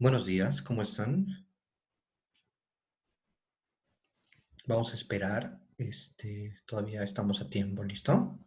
Buenos días, ¿cómo están? Vamos a esperar. Todavía estamos a tiempo, ¿listo?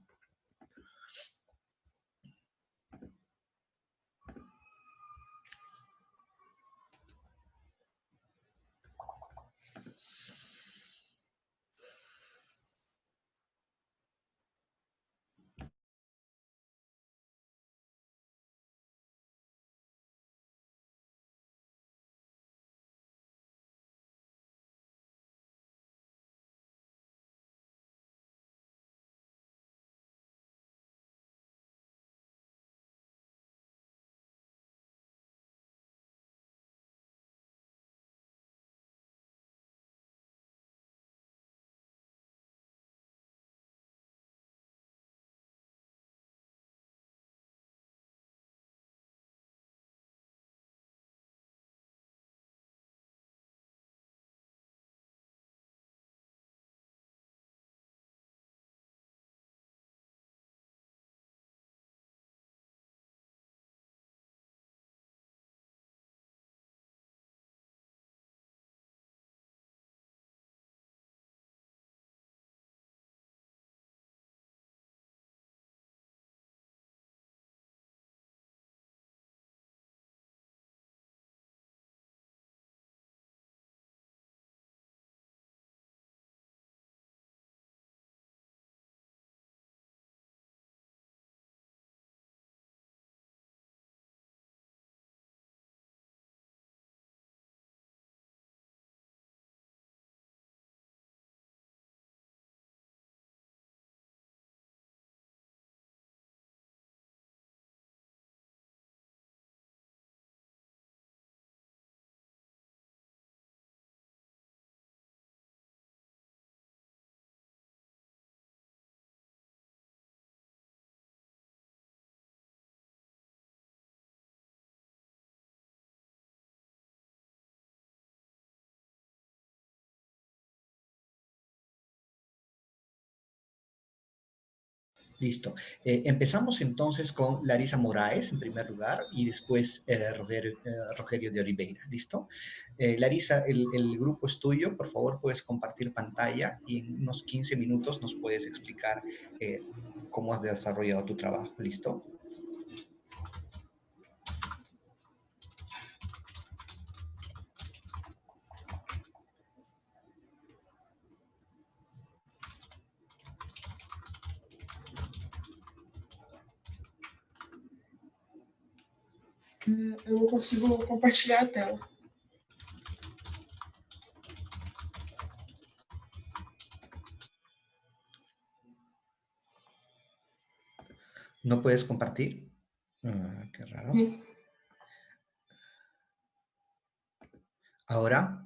Listo. Empezamos entonces con Larisa Moraes en primer lugar y después Rogerio de Oliveira. ¿Listo? Larisa, el grupo es tuyo. Por favor, puedes compartir pantalla y en unos 15 minutos nos puedes explicar cómo has desarrollado tu trabajo. ¿Listo? Eu não consigo compartilhar a tela. ¿No puedes compartir? Qué raro. Ahora,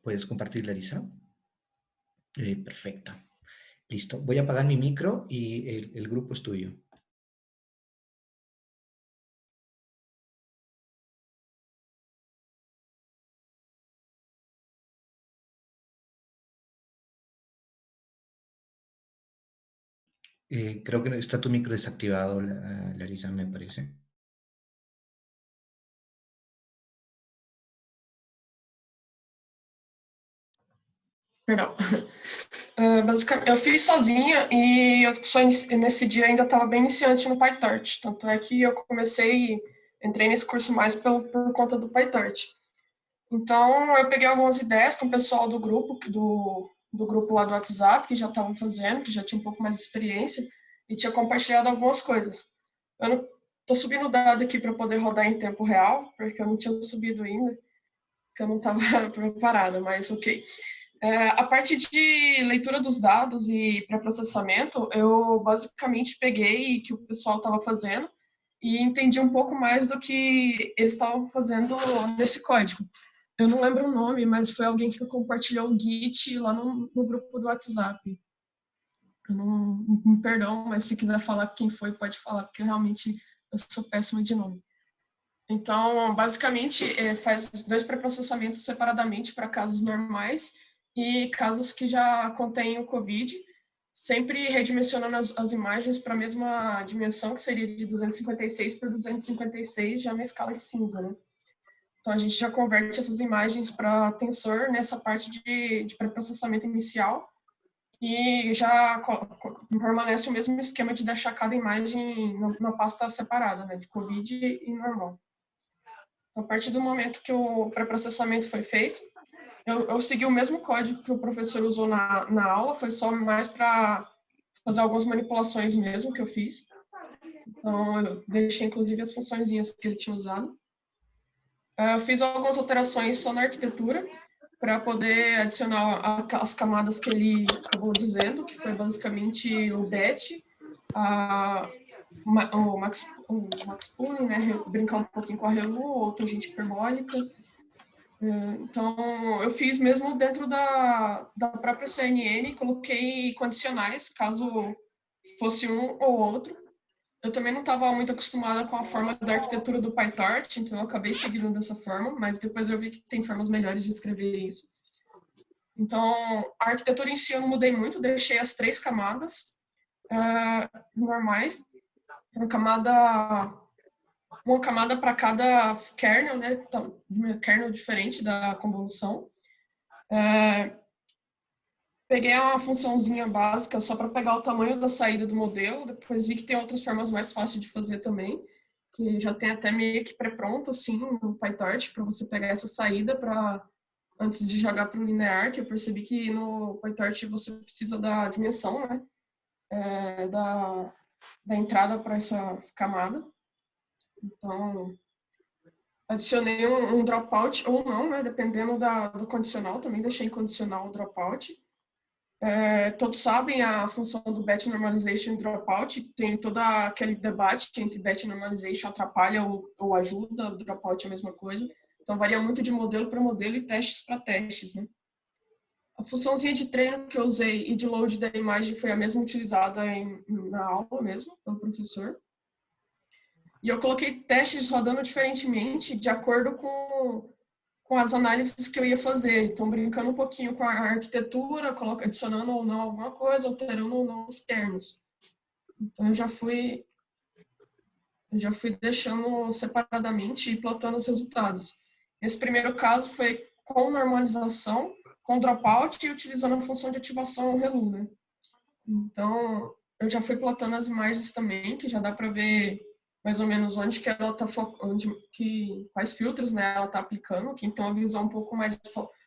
¿puedes compartir, Larisa? Perfecto. Listo. Voy a apagar mi micro y el grupo es tuyo. Creo que está tu micro desactivado, Larisa, me parece. Perdão. Basicamente, eu fiz sozinha e eu só nesse dia ainda estava bem iniciante no PyTorch. Tanto é que eu entrei nesse curso mais por conta do PyTorch. Então, eu peguei algumas ideias com o pessoal do grupo lá do WhatsApp, que já estavam fazendo, que já tinha um pouco mais de experiência, e tinha compartilhado algumas coisas. Eu não tô subindo o dado aqui para poder rodar em tempo real, porque eu não tinha subido ainda, porque eu não estava preparada, mas ok. A parte de leitura dos dados e pré-processamento, eu basicamente peguei o que o pessoal estava fazendo e entendi um pouco mais do que eles estavam fazendo nesse código. Eu não lembro o nome, mas foi alguém que compartilhou o Git lá no grupo do WhatsApp. Eu não, me perdão, mas se quiser falar quem foi, pode falar, porque realmente eu sou péssima de nome. Então, basicamente, faz 2 pré-processamentos separadamente para casos normais e casos que já contêm o COVID, sempre redimensionando as imagens para a mesma dimensão, que seria de 256 por 256, já na escala de cinza, né? Então, a gente já converte essas imagens para tensor nessa parte de pré-processamento inicial e já permanece o mesmo esquema de deixar cada imagem numa pasta separada, né, de COVID e normal. A partir do momento que o pré-processamento foi feito, eu segui o mesmo código que o professor usou na aula, foi só mais para fazer algumas manipulações mesmo que eu fiz. Então, eu deixei inclusive as funçõezinhas que ele tinha usado. Eu fiz algumas alterações só na arquitetura, para poder adicionar as camadas que ele acabou dizendo, que foi basicamente o batch, o Max Pune, né, brincar um pouquinho com a Relu, ou tangente hiperbólica. Então, eu fiz mesmo dentro da própria CNN, coloquei condicionais, caso fosse um ou outro. Eu também não estava muito acostumada com a forma da arquitetura do PyTorch, então eu acabei seguindo dessa forma, mas depois eu vi que tem formas melhores de escrever isso. Então, a arquitetura em si eu não mudei muito, deixei as 3 camadas normais, uma camada para cada kernel, né, kernel diferente da convolução. Peguei uma funçãozinha básica só para pegar o tamanho da saída do modelo, depois vi que tem outras formas mais fáceis de fazer também, que já tem até meio que pré-pronto, assim, no PyTorch, para você pegar essa saída para antes de jogar para o linear, que eu percebi que no PyTorch você precisa da dimensão, né, da entrada para essa camada. Então, adicionei um dropout ou não, né, dependendo do condicional, também deixei em condicional o dropout. Todos sabem a função do batch normalization e dropout, tem todo aquele debate entre batch normalization atrapalha ou ajuda, o dropout é a mesma coisa. Então varia muito de modelo para modelo e testes para testes, né? A funçãozinha de treino que eu usei e de load da imagem foi a mesma utilizada na aula mesmo, pelo professor. E eu coloquei testes rodando diferentemente de acordo com as análises que eu ia fazer. Então, brincando um pouquinho com a arquitetura, adicionando ou não alguma coisa, alterando ou não os termos. Então, eu já fui deixando separadamente e plotando os resultados. Esse primeiro caso foi com normalização, com dropout e utilizando a função de ativação Relu, né? Então, eu já fui plotando as imagens também, que já dá para ver mais ou menos onde que ela tá quais filtros, né, ela está aplicando. Quem tem uma visão um pouco mais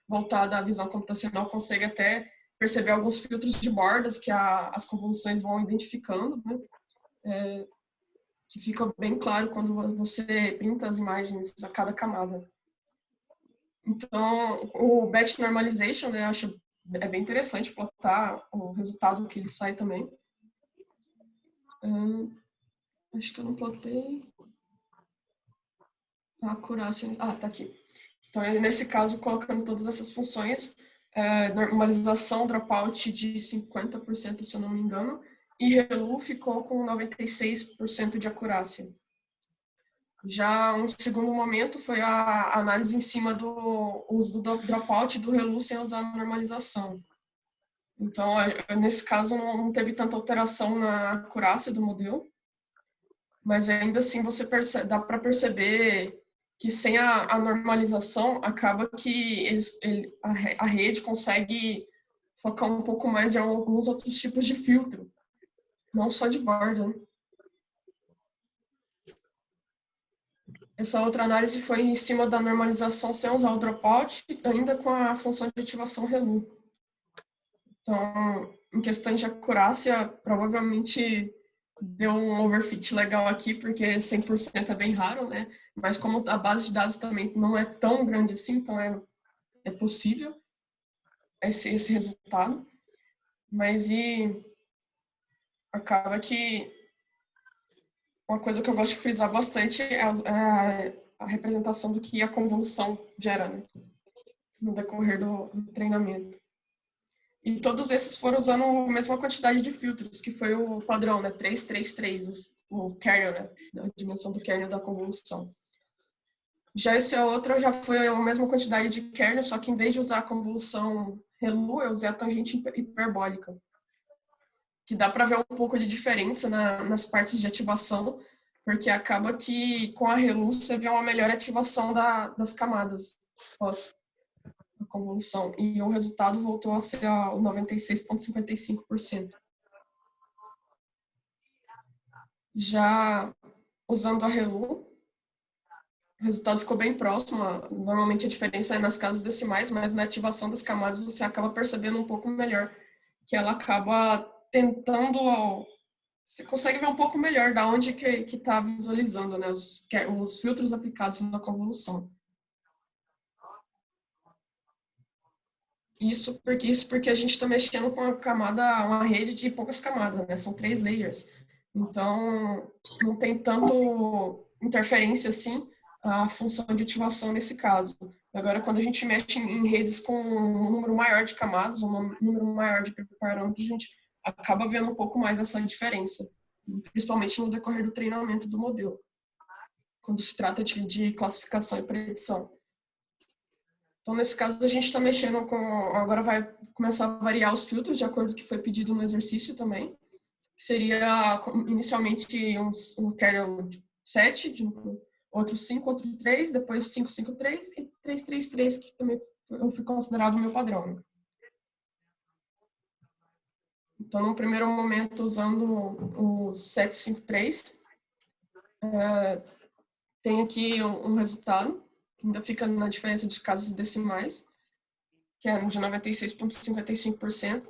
voltada à visão computacional consegue até perceber alguns filtros de bordas que as convoluções vão identificando, né? Que fica bem claro quando você printa as imagens a cada camada. Então, o batch normalization, né, eu acho bem interessante plotar o resultado que ele sai também. Acho que eu não plotei a acurácia. Tá aqui. Então, nesse caso, colocando todas essas funções, normalização, dropout de 50%, se eu não me engano, e Relu ficou com 96% de acurácia. Já um segundo momento foi a análise em cima do uso do dropout do Relu sem usar a normalização. Então, nesse caso, não teve tanta alteração na acurácia do modelo, mas ainda assim dá para perceber que sem a normalização acaba que a rede consegue focar um pouco mais em alguns outros tipos de filtro, não só de borda, né? Essa outra análise foi em cima da normalização sem usar o dropout, ainda com a função de ativação Relu. Então, em questões de acurácia, provavelmente deu um overfit legal aqui, porque 100% é bem raro, né? Mas como a base de dados também não é tão grande assim, então é possível esse resultado. Mas acaba que uma coisa que eu gosto de frisar bastante é a representação do que a convolução gera, né? no decorrer do treinamento. E todos esses foram usando a mesma quantidade de filtros, que foi o padrão, né? 333, o kernel, né? A dimensão do kernel da convolução. Já esse outro já foi a mesma quantidade de kernel, só que em vez de usar a convolução ReLU, eu usei a tangente hiperbólica. Que dá para ver um pouco de diferença nas partes de ativação, porque acaba que com a ReLU você vê uma melhor ativação das camadas pós a convolução. E o resultado voltou a ser o 96,55%. Já usando a ReLU, o resultado ficou bem próximo. Normalmente a diferença é nas casas decimais, mas na ativação das camadas você acaba percebendo um pouco melhor que ela acaba tentando... Você consegue ver um pouco melhor da onde que está visualizando, né, os filtros aplicados na convolução. Isso porque a gente está mexendo com uma rede de poucas camadas, né? São 3 layers. Então, não tem tanto interferência assim a função de ativação nesse caso. Agora, quando a gente mexe em redes com um número maior de camadas, um número maior de parâmetros, a gente acaba vendo um pouco mais essa diferença, principalmente no decorrer do treinamento do modelo, quando se trata de classificação e predição. Então, nesse caso, a gente está mexendo com... Agora vai começar a variar os filtros de acordo com o que foi pedido no exercício também. Seria, inicialmente, um kernel 7, outro 5, outro 3, depois 5, 5, 3 e 3, 3, 3, que também foi considerado o meu padrão. Então, no primeiro momento, usando o 753, tem aqui um resultado, que ainda fica na diferença de casas decimais, que é de 96,55%,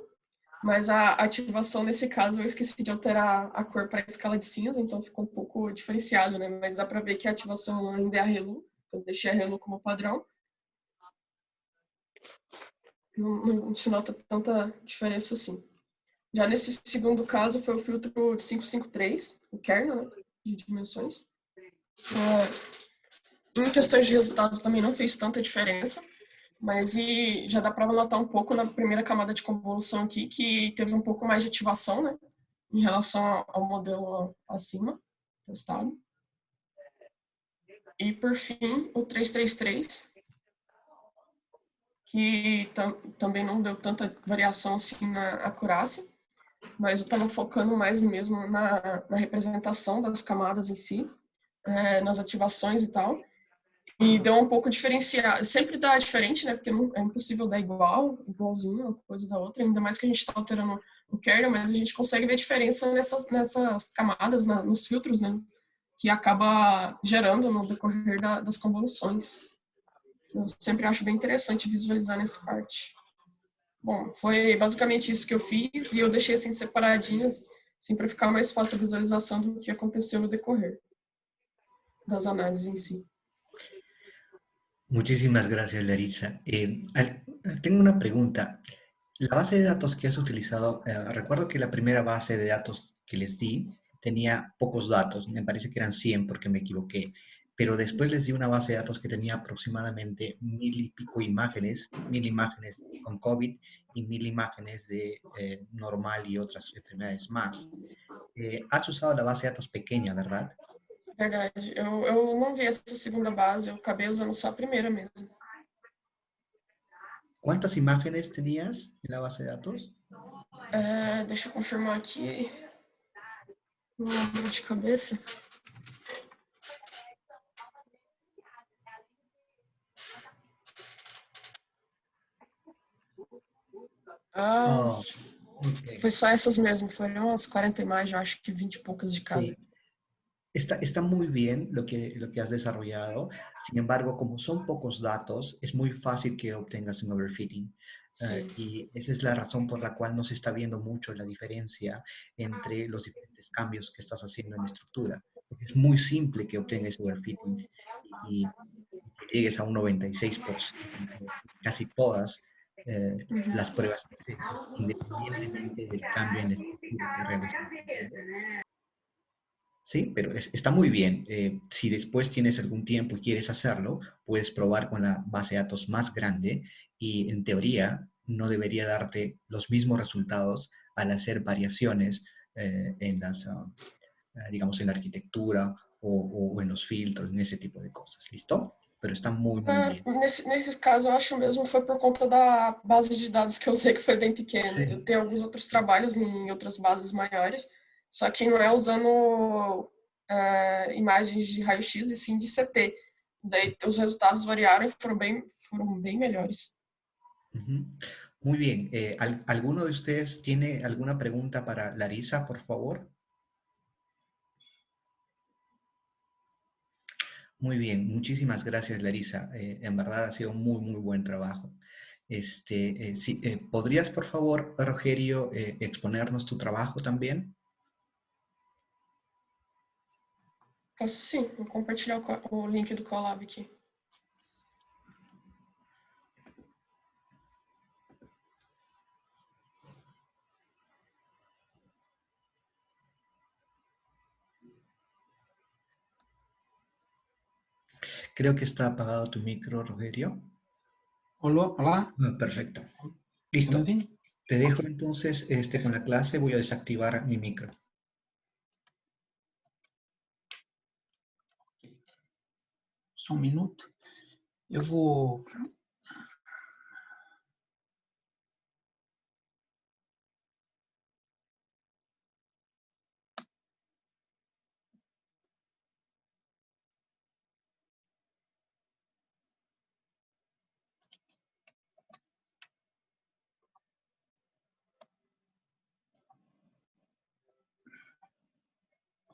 mas a ativação nesse caso eu esqueci de alterar a cor para a escala de cinza, então ficou um pouco diferenciado, né? Mas dá para ver que a ativação ainda é a ReLU, eu deixei a ReLU como padrão. Não se nota tanta diferença assim. Já nesse segundo caso foi o filtro de 553, o kernel, né, de dimensões. Em questões de resultado também não fez tanta diferença, mas já dá para notar um pouco na primeira camada de convolução aqui que teve um pouco mais de ativação, né, em relação ao modelo acima testado. E por fim, o 333, que também não deu tanta variação assim na acurácia, mas eu estava focando mais mesmo na representação das camadas em si, nas ativações e tal. E deu um pouco diferenciado. Sempre dá diferente, né? Porque não, é impossível dar igualzinho, uma coisa da outra. Ainda mais que a gente está alterando o kernel, mas a gente consegue ver diferença nessas camadas, nos filtros, né? Que acaba gerando no decorrer das convoluções. Eu sempre acho bem interessante visualizar nessa parte. Bom, foi basicamente isso que eu fiz e eu deixei assim separadinhas, assim, para ficar mais fácil a visualização do que aconteceu no decorrer das análises em si. Muchísimas gracias, Larissa. Tengo una pregunta. La base de datos que has utilizado, recuerdo que la primera base de datos que les di tenía pocos datos, me parece que eran 100 porque me equivoqué, pero después les di una base de datos que tenía aproximadamente 1000 y pico imágenes, 1000 imágenes con COVID y 1000 imágenes de normal y otras enfermedades más. Has usado la base de datos pequeña, ¿verdad? Verdade. Eu não vi essa segunda base, eu acabei usando só a primeira mesmo. ¿Cuántas imágenes tenías en la base de datos? Deixa eu confirmar aqui. Não lembro de cabeça. Okay. Foi só essas mesmo, foram umas 40 imagens, acho que 20 e poucas de cada. Sí. Está muy bien lo que has desarrollado. Sin embargo, como son pocos datos, es muy fácil que obtengas un overfitting. Sí. Y esa es la razón por la cual no se está viendo mucho la diferencia entre los diferentes cambios que estás haciendo en la estructura. Porque es muy simple que obtengas overfitting y que llegues a un 96%, casi todas las pruebas que has hecho, independientemente del cambio en la estructura que realizaste. Sí, pero está muy bien. Si después tienes algún tiempo y quieres hacerlo, puedes probar con la base de datos más grande y en teoría no debería darte los mismos resultados al hacer variaciones en las, digamos, en la arquitectura o en los filtros, en ese tipo de cosas. ¿Listo? Pero está muy, muy bien. Nesse caso, eu acho mesmo foi por conta da base de dados que eu usei, que foi bem pequena. Eu Sí. tenho alguns outros trabalhos em outras bases maiores, só que não é usando imagens de raio-x e sim de CT. Daí os resultados variaram e foram bem melhores. Ujú. Muy bien. ¿Alguno de ustedes tiene alguna pregunta para Larisa, por favor? Muy bien, muchísimas gracias, Larisa. En verdad ha sido muy, muy buen trabajo. Sí, ¿podrías, por favor, Rogerio, exponernos tu trabajo también? Posso sim, vou compartilhar o link do Colab aqui. Creo que está apagado tu micro, Rogerio. Olá, olá. Perfecto. Estão me Listo. ouvindo? Te dejo entonces con la clase. Voy a desactivar mi micro. Só um minuto. Eu vou...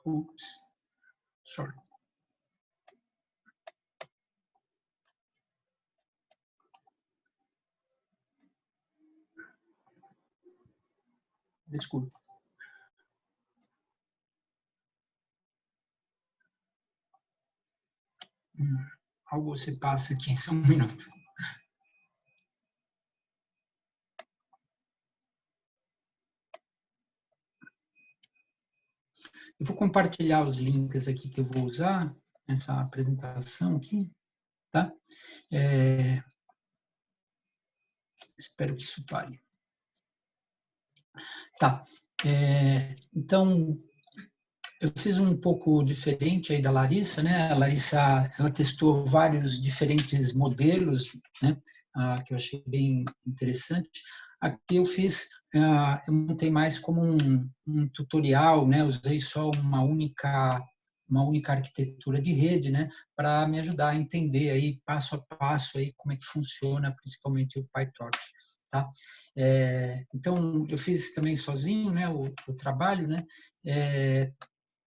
Ups. Sorry. Desculpa. Algo se passa aqui, só um minuto. Eu vou compartilhar os links aqui que eu vou usar nessa apresentação aqui, tá? Espero que isso pare. Tá. Então, eu fiz um pouco diferente aí da Larissa, né? A Larissa, ela testou vários diferentes modelos, né? Que eu achei bem interessante. Aqui eu fiz, eu montei mais como um tutorial, né? Usei só uma única arquitetura de rede, né? Para me ajudar a entender aí passo a passo aí como é que funciona, principalmente o PyTorch, tá? Então eu fiz também sozinho, né? O trabalho, né?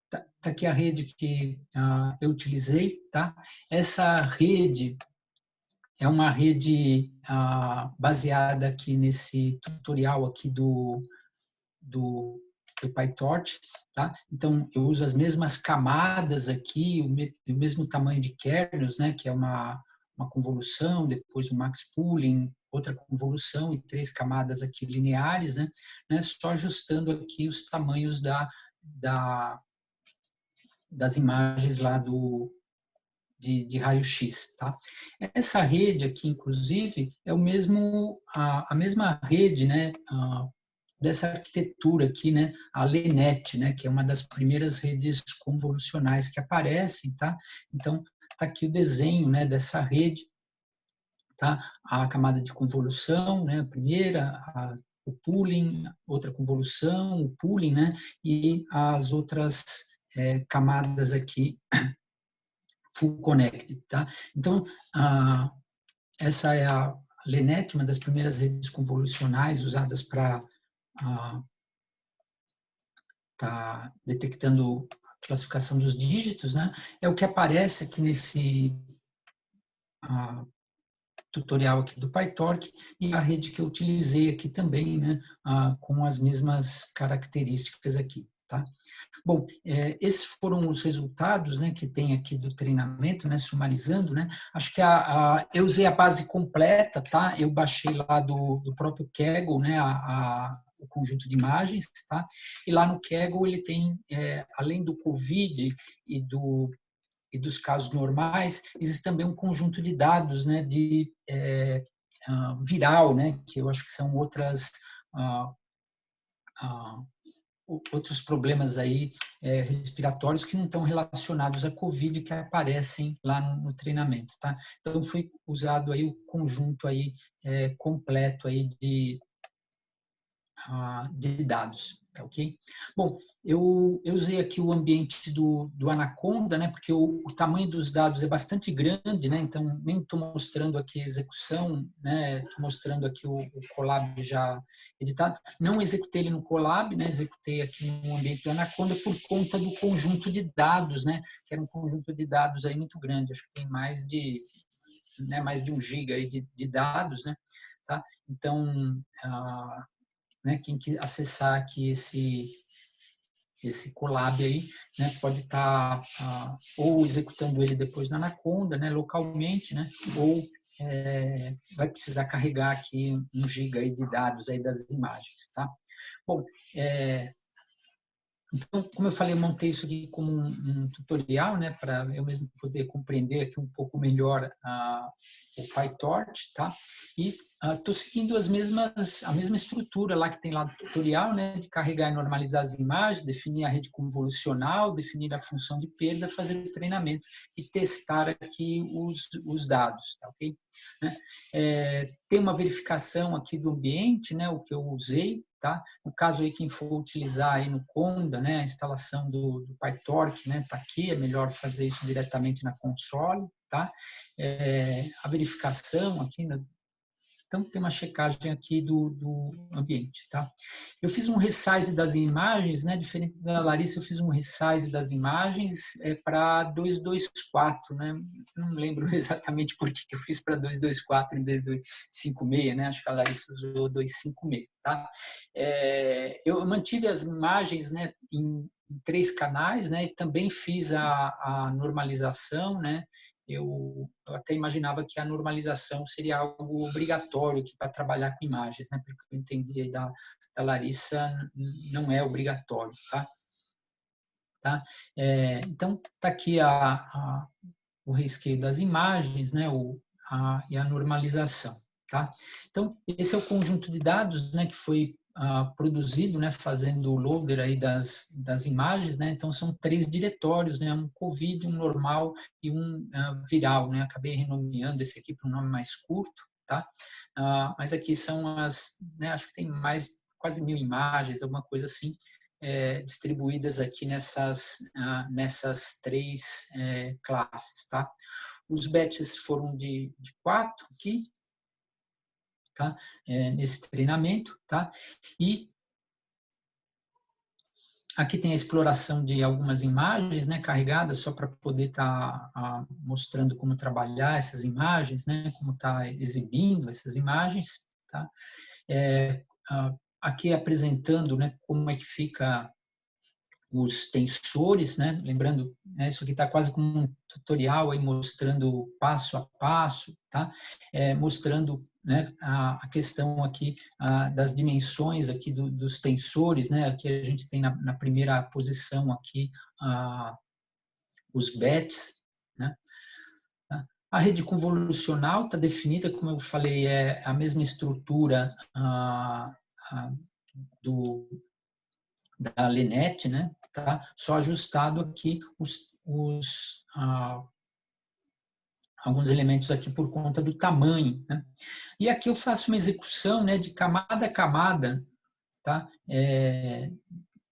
Tá aqui a rede que eu utilizei, tá? Essa rede é uma rede baseada aqui nesse tutorial aqui do PyTorch, tá? Então, eu uso as mesmas camadas aqui, o mesmo tamanho de kernels, né? Que é uma convolução, depois o max pooling, outra convolução e 3 camadas aqui lineares, né? Só ajustando aqui os tamanhos das imagens lá de raio-x, tá? Essa rede aqui, inclusive, é a mesma rede, né, dessa arquitetura aqui, né, a LeNet, né, que é uma das primeiras redes convolucionais que aparecem, tá? Então, tá aqui o desenho, né, dessa rede, tá? A camada de convolução, né, a primeira, o pooling, outra convolução, o pooling, né, e as outras camadas aqui full connected, tá? Então, essa é a LeNet, uma das primeiras redes convolucionais usadas para tá detectando a classificação dos dígitos, né? É o que aparece aqui nesse tutorial aqui do PyTorch e a rede que eu utilizei aqui também, né? Com as mesmas características aqui, tá? Bom, esses foram os resultados, né, que tem aqui do treinamento, né, sumarizando, né, acho que eu usei a base completa, tá, eu baixei lá do próprio Kaggle, né, o conjunto de imagens, tá? E lá no Kaggle ele tem, além do COVID e dos casos normais, existe também um conjunto de dados, né, viral, né, que eu acho que são outros problemas aí respiratórios que não estão relacionados à COVID, que aparecem lá no treinamento, tá? Então foi usado aí o conjunto aí completo aí de dados, tá ok? Bom, eu usei aqui o ambiente do Anaconda, né, porque o tamanho dos dados é bastante grande, né, então nem estou mostrando aqui a execução, né, estou mostrando aqui o Colab já editado. Não executei ele no Colab, né, executei aqui no ambiente do Anaconda por conta do conjunto de dados, né, que era um conjunto de dados aí muito grande, acho que tem mais de 1 giga aí de dados, né, tá? Então, né, quem que acessar aqui esse Colab aí, né, pode estar ou executando ele depois na Anaconda, né, localmente, né, ou vai precisar carregar aqui 1 giga aí de dados aí das imagens, tá? Bom, então, como eu falei, eu montei isso aqui como um tutorial, né, para eu mesmo poder compreender aqui um pouco melhor o PyTorch, tá? E estou seguindo a mesma estrutura lá que tem lá do tutorial, né, de carregar e normalizar as imagens, definir a rede convolucional, definir a função de perda, fazer o treinamento e testar aqui os dados, tá ok? Né? Tem uma verificação aqui do ambiente, né, o que eu usei, tá? No caso aí, quem for utilizar aí no Conda, né, a instalação do PyTorch, né, tá aqui, é melhor fazer isso diretamente na console, tá? A verificação aqui, então tem uma checagem aqui do ambiente, tá? Eu fiz um resize das imagens, né, diferente da Larissa, eu fiz um resize das imagens para 224, né? Não lembro exatamente por que eu fiz para 224 em vez de 256, né? Acho que a Larissa usou 256, tá? Eu mantive as imagens, né, em 3 canais, né, e também fiz a normalização, né? Eu até imaginava que a normalização seria algo obrigatório aqui para trabalhar com imagens, né? Porque eu entendi aí da Larissa, não é obrigatório, tá? Então, está aqui o rescale das imagens, né? E a normalização, tá? Então, esse é o conjunto de dados, né, que foi produzido, né, fazendo o loader aí das imagens, né? Então são 3 diretórios, né? Um COVID, um normal e um viral, né? Acabei renomeando esse aqui para um nome mais curto, tá? Mas aqui são né, acho que tem mais quase 1000 imagens, alguma coisa assim, distribuídas aqui nessas 3 classes, tá? Os batches foram de 4 aqui, tá? Nesse treinamento, tá? E aqui tem a exploração de algumas imagens, né, carregadas, só para poder estar mostrando como trabalhar essas imagens, né, como está exibindo essas imagens, tá? Aqui apresentando, né, como é que fica os tensores, né? Lembrando, né, isso aqui está quase como um tutorial aí mostrando passo a passo, tá? Mostrando, né, a questão aqui das dimensões aqui dos tensores, né? Aqui a gente tem na primeira posição aqui os bets, né? A rede convolucional está definida, como eu falei, é a mesma estrutura da Linete, né? Tá? Só ajustado aqui alguns elementos aqui por conta do tamanho, né? E aqui eu faço uma execução, né, de camada a camada, tá?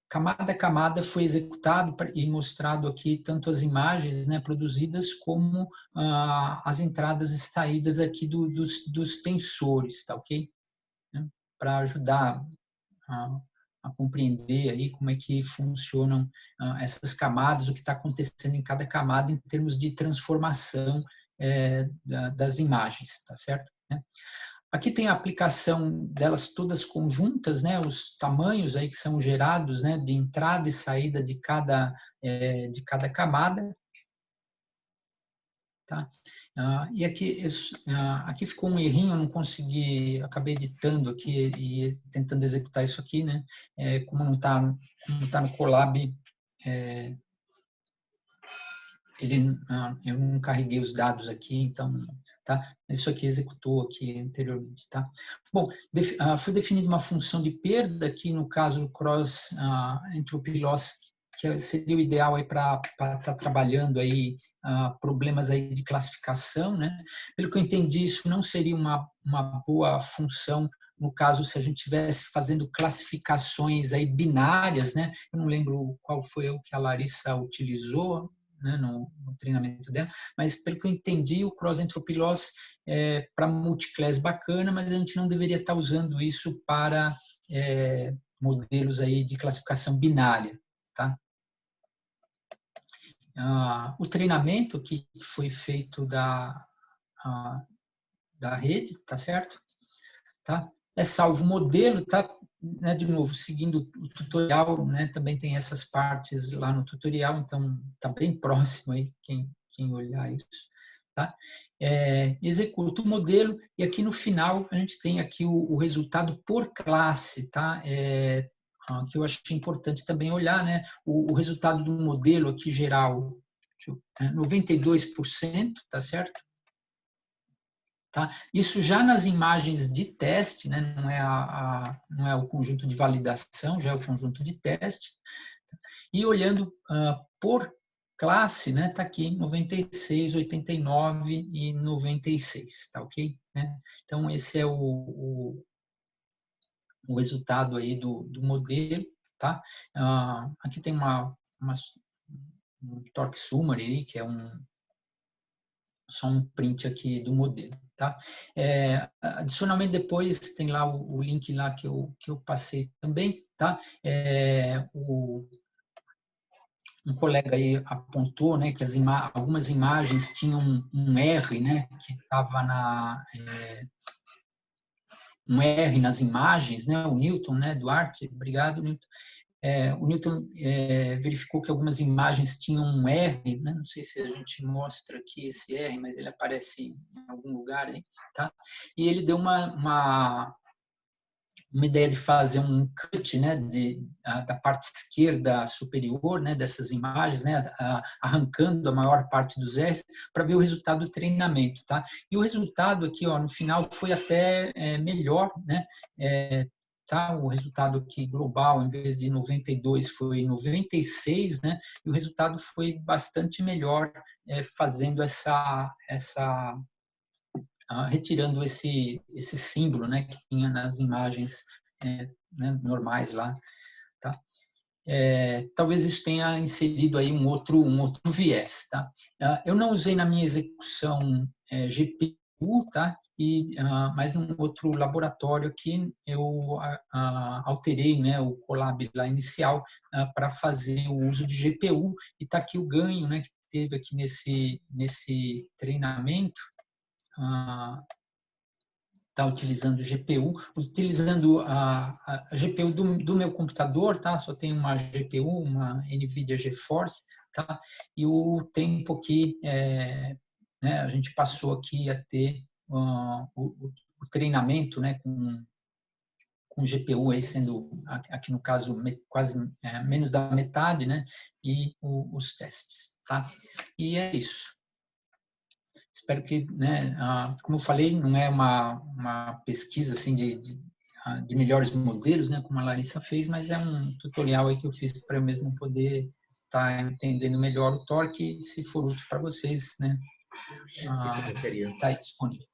Camada a camada foi executado e mostrado aqui tanto as imagens, né, produzidas como as entradas e saídas aqui dos tensores, tá ok? Para ajudar a compreender aí como é que funcionam essas camadas, o que está acontecendo em cada camada em termos de transformação das imagens, tá certo? Aqui tem a aplicação delas todas conjuntas, né? Os tamanhos aí que são gerados, né? De entrada e saída de cada camada, tá? E aqui ficou um errinho, eu não consegui, acabei editando aqui e tentando executar isso aqui, né? Como não está no Colab, eu não carreguei os dados aqui, então, tá? Isso aqui executou aqui anteriormente, tá? Bom, foi definida uma função de perda aqui, no caso, cross entropy loss, que seria o ideal aí para estar trabalhando aí problemas aí de classificação, né? Pelo que eu entendi, isso não seria uma boa função no caso se a gente estivesse fazendo classificações aí binárias, né? Eu não lembro qual foi o que a Larissa utilizou, né, no treinamento dela, mas pelo que eu entendi, o Cross Entropy Loss para multiclass bacana, mas a gente não deveria estar usando isso para modelos aí de classificação binária, tá? O treinamento que foi feito da rede, tá certo? Tá? Salvo o modelo, tá? Né, de novo, seguindo o tutorial, né, também tem essas partes lá no tutorial, então está bem próximo aí, quem olhar isso. Tá? Executa o modelo e aqui no final a gente tem aqui o resultado por classe, tá? Que eu acho importante também olhar, né? O resultado do modelo aqui geral, 92%, tá certo? Tá? Isso já nas imagens de teste, né? Não é o conjunto de validação, já é o conjunto de teste. E olhando por classe, né? Está aqui 96, 89 e 96, tá ok? Né? Então, esse é o resultado aí do modelo, tá? Aqui tem um torque summary aí, que é só um print aqui do modelo, tá? Adicionalmente depois tem lá o link lá que eu passei também, tá? Um colega aí apontou, né, que algumas imagens tinham um R, né, que estava um R nas imagens, né, o Newton, né, Duarte, obrigado, Newton. O Newton verificou que algumas imagens tinham um R, né? Não sei se a gente mostra aqui esse R, mas ele aparece em algum lugar aí, tá? E ele deu uma ideia de fazer um cut, né, da parte esquerda superior, né, dessas imagens, né, arrancando a maior parte dos R's para ver o resultado do treinamento, tá? E o resultado aqui, ó, no final foi até melhor, né? Tá? O resultado aqui global, em vez de 92, foi 96, né? E o resultado foi bastante melhor fazendo retirando esse símbolo, né, que tinha nas imagens né, normais lá, tá? Talvez isso tenha inserido aí um outro viés, tá? Eu não usei na minha execução GPU, tá? Mas num outro laboratório aqui eu alterei, né, o Colab lá inicial para fazer o uso de GPU e tá aqui o ganho, né, que teve aqui nesse treinamento. Tá utilizando GPU, utilizando a GPU do meu computador, tá? Só tem uma GPU, uma NVIDIA GeForce, tá? E o tempo aqui, né, a gente passou aqui a ter o treinamento, né, com GPU aí sendo, aqui no caso, quase menos da metade, né? E os testes, tá? E é isso. Espero que, né, como eu falei, não é uma pesquisa assim de melhores modelos, né, como a Larissa fez, mas é um tutorial aí que eu fiz para eu mesmo poder estar entendendo melhor o torque, se for útil para vocês, né, está aí disponível.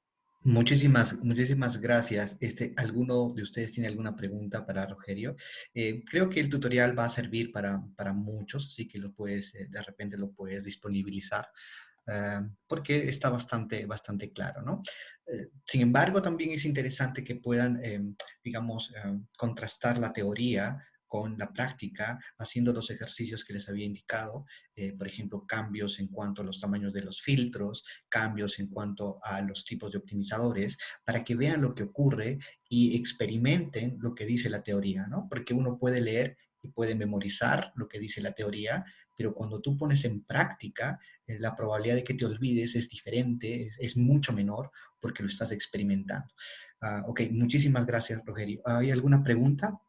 Muchísimas gracias. ¿Alguno de ustedes tiene alguna pregunta para Rogerio? Creo que el tutorial va a servir para muchos, así que de repente lo puedes disponibilizar. Porque está bastante claro, ¿no? Sin embargo, también es interesante que puedan, digamos, contrastar la teoría con la práctica, haciendo los ejercicios que les había indicado, por ejemplo, cambios en cuanto a los tamaños de los filtros, cambios en cuanto a los tipos de optimizadores, para que vean lo que ocurre y experimenten lo que dice la teoría, ¿no? Porque uno puede leer y puede memorizar lo que dice la teoría, pero cuando tú pones en práctica, la probabilidad de que te olvides es diferente, es mucho menor porque lo estás experimentando. Ok, muchísimas gracias, Rogerio. ¿Hay alguna pregunta?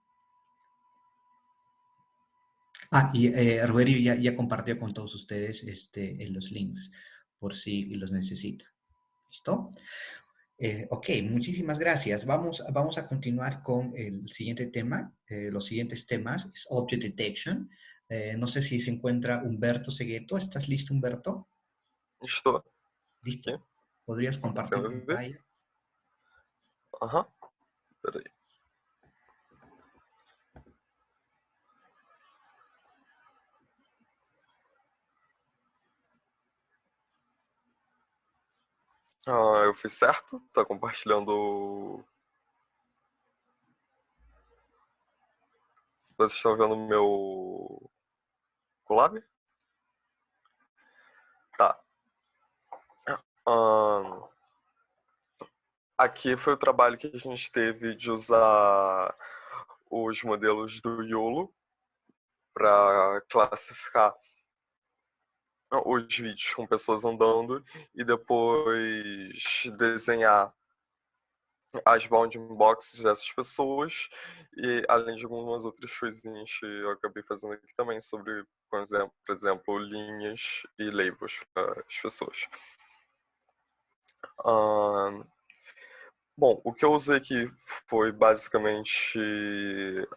Y Rogerio ya compartió con todos ustedes los links por si los necesita. ¿Listo? Ok, muchísimas gracias. Vamos a continuar con el siguiente tema. Los siguientes temas es Object Detection. No sé si se encuentra Humberto Segueto. ¿Estás listo, Humberto? Estou Listo. aqui. ¿Podrías compartir Consegue ver? pantalla? Aham. Peraí. Eu fiz certo? Tá compartilhando. Vocês estão vendo o meu collab? Tá. Aqui foi o trabalho que a gente teve de usar os modelos do YOLO para classificar os vídeos com pessoas andando e depois desenhar as bounding boxes dessas pessoas e além de algumas outras coisinhas que eu acabei fazendo aqui também sobre, por exemplo, linhas e labels para as pessoas. Bom, o que eu usei aqui foi basicamente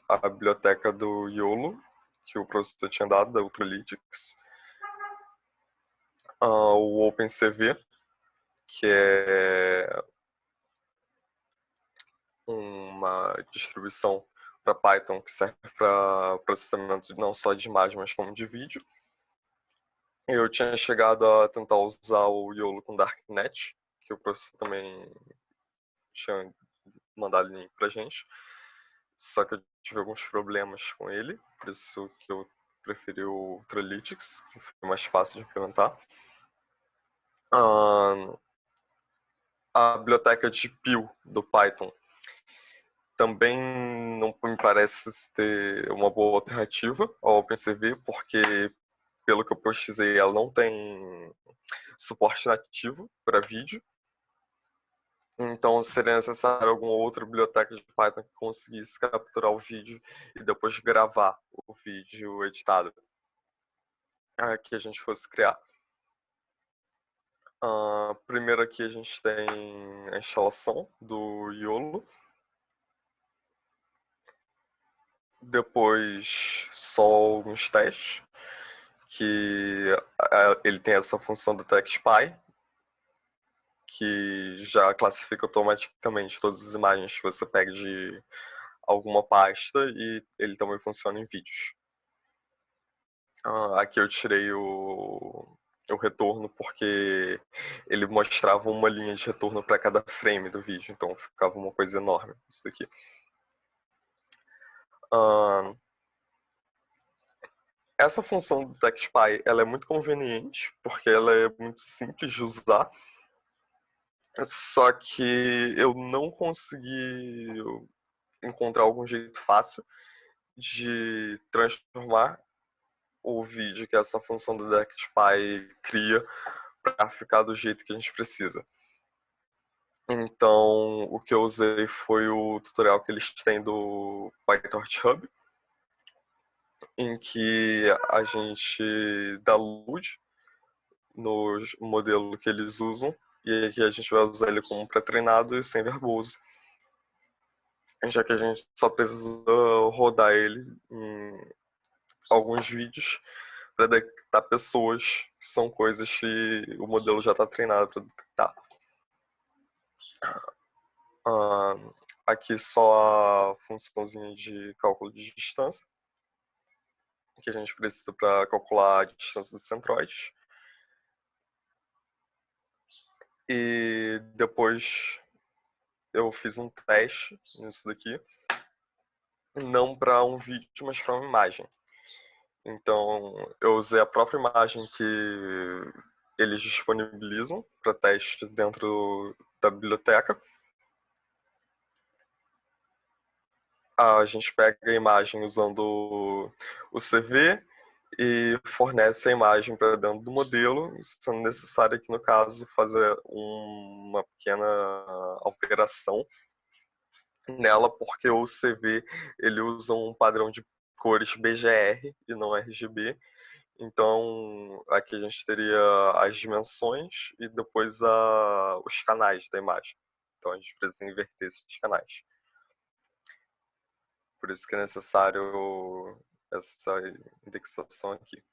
a biblioteca do YOLO, que o professor tinha dado, da Ultralytics, o OpenCV, que é uma distribuição para Python que serve para processamento não só de imagem, mas como de vídeo. Eu tinha chegado a tentar usar o YOLO com Darknet, que o professor também tinha mandado link pra gente. Só que eu tive alguns problemas com ele, por isso que eu preferi o Ultralytics, que foi mais fácil de implementar. A biblioteca de PIL do Python também não me parece ter uma boa alternativa ao OpenCV, porque, pelo que eu pesquisei, ela não tem suporte nativo para vídeo. Então, seria necessário alguma outra biblioteca de Python que conseguisse capturar o vídeo e depois gravar o vídeo editado que a gente fosse criar. Primeiro aqui a gente tem a instalação do YOLO. Depois só alguns testes, que ele tem essa função do TechSpy, que já classifica automaticamente todas as imagens que você pega de alguma pasta e ele também funciona em vídeos. Aqui eu tirei o retorno porque ele mostrava uma linha de retorno para cada frame do vídeo, então ficava uma coisa enorme isso daqui. Essa função do TechSpy, ela é muito conveniente, porque ela é muito simples de usar, só que eu não consegui encontrar algum jeito fácil de transformar o vídeo que essa função do TechSpy cria para ficar do jeito que a gente precisa. Então, o que eu usei foi o tutorial que eles têm do PyTorch Hub, em que a gente dá load no modelo que eles usam e aqui a gente vai usar ele como pré-treinado e sem verbose, já que a gente só precisa rodar ele em alguns vídeos para detectar pessoas, que são coisas que o modelo já está treinado para detectar. Aqui só a funçãozinha de cálculo de distância, que a gente precisa para calcular a distância dos centroides. E depois eu fiz um teste nisso daqui, não para um vídeo, mas para uma imagem. Então eu usei a própria imagem que eles disponibilizam para teste dentro da biblioteca. A gente pega a imagem usando o CV e fornece a imagem para dentro do modelo, sendo necessário aqui no caso fazer uma pequena alteração nela, porque o CV ele usa um padrão de cores BGR e não RGB. Então aqui a gente teria as dimensões e depois os canais da imagem. Então a gente precisa inverter esses canais. Por isso que é necessário essa indexação aqui.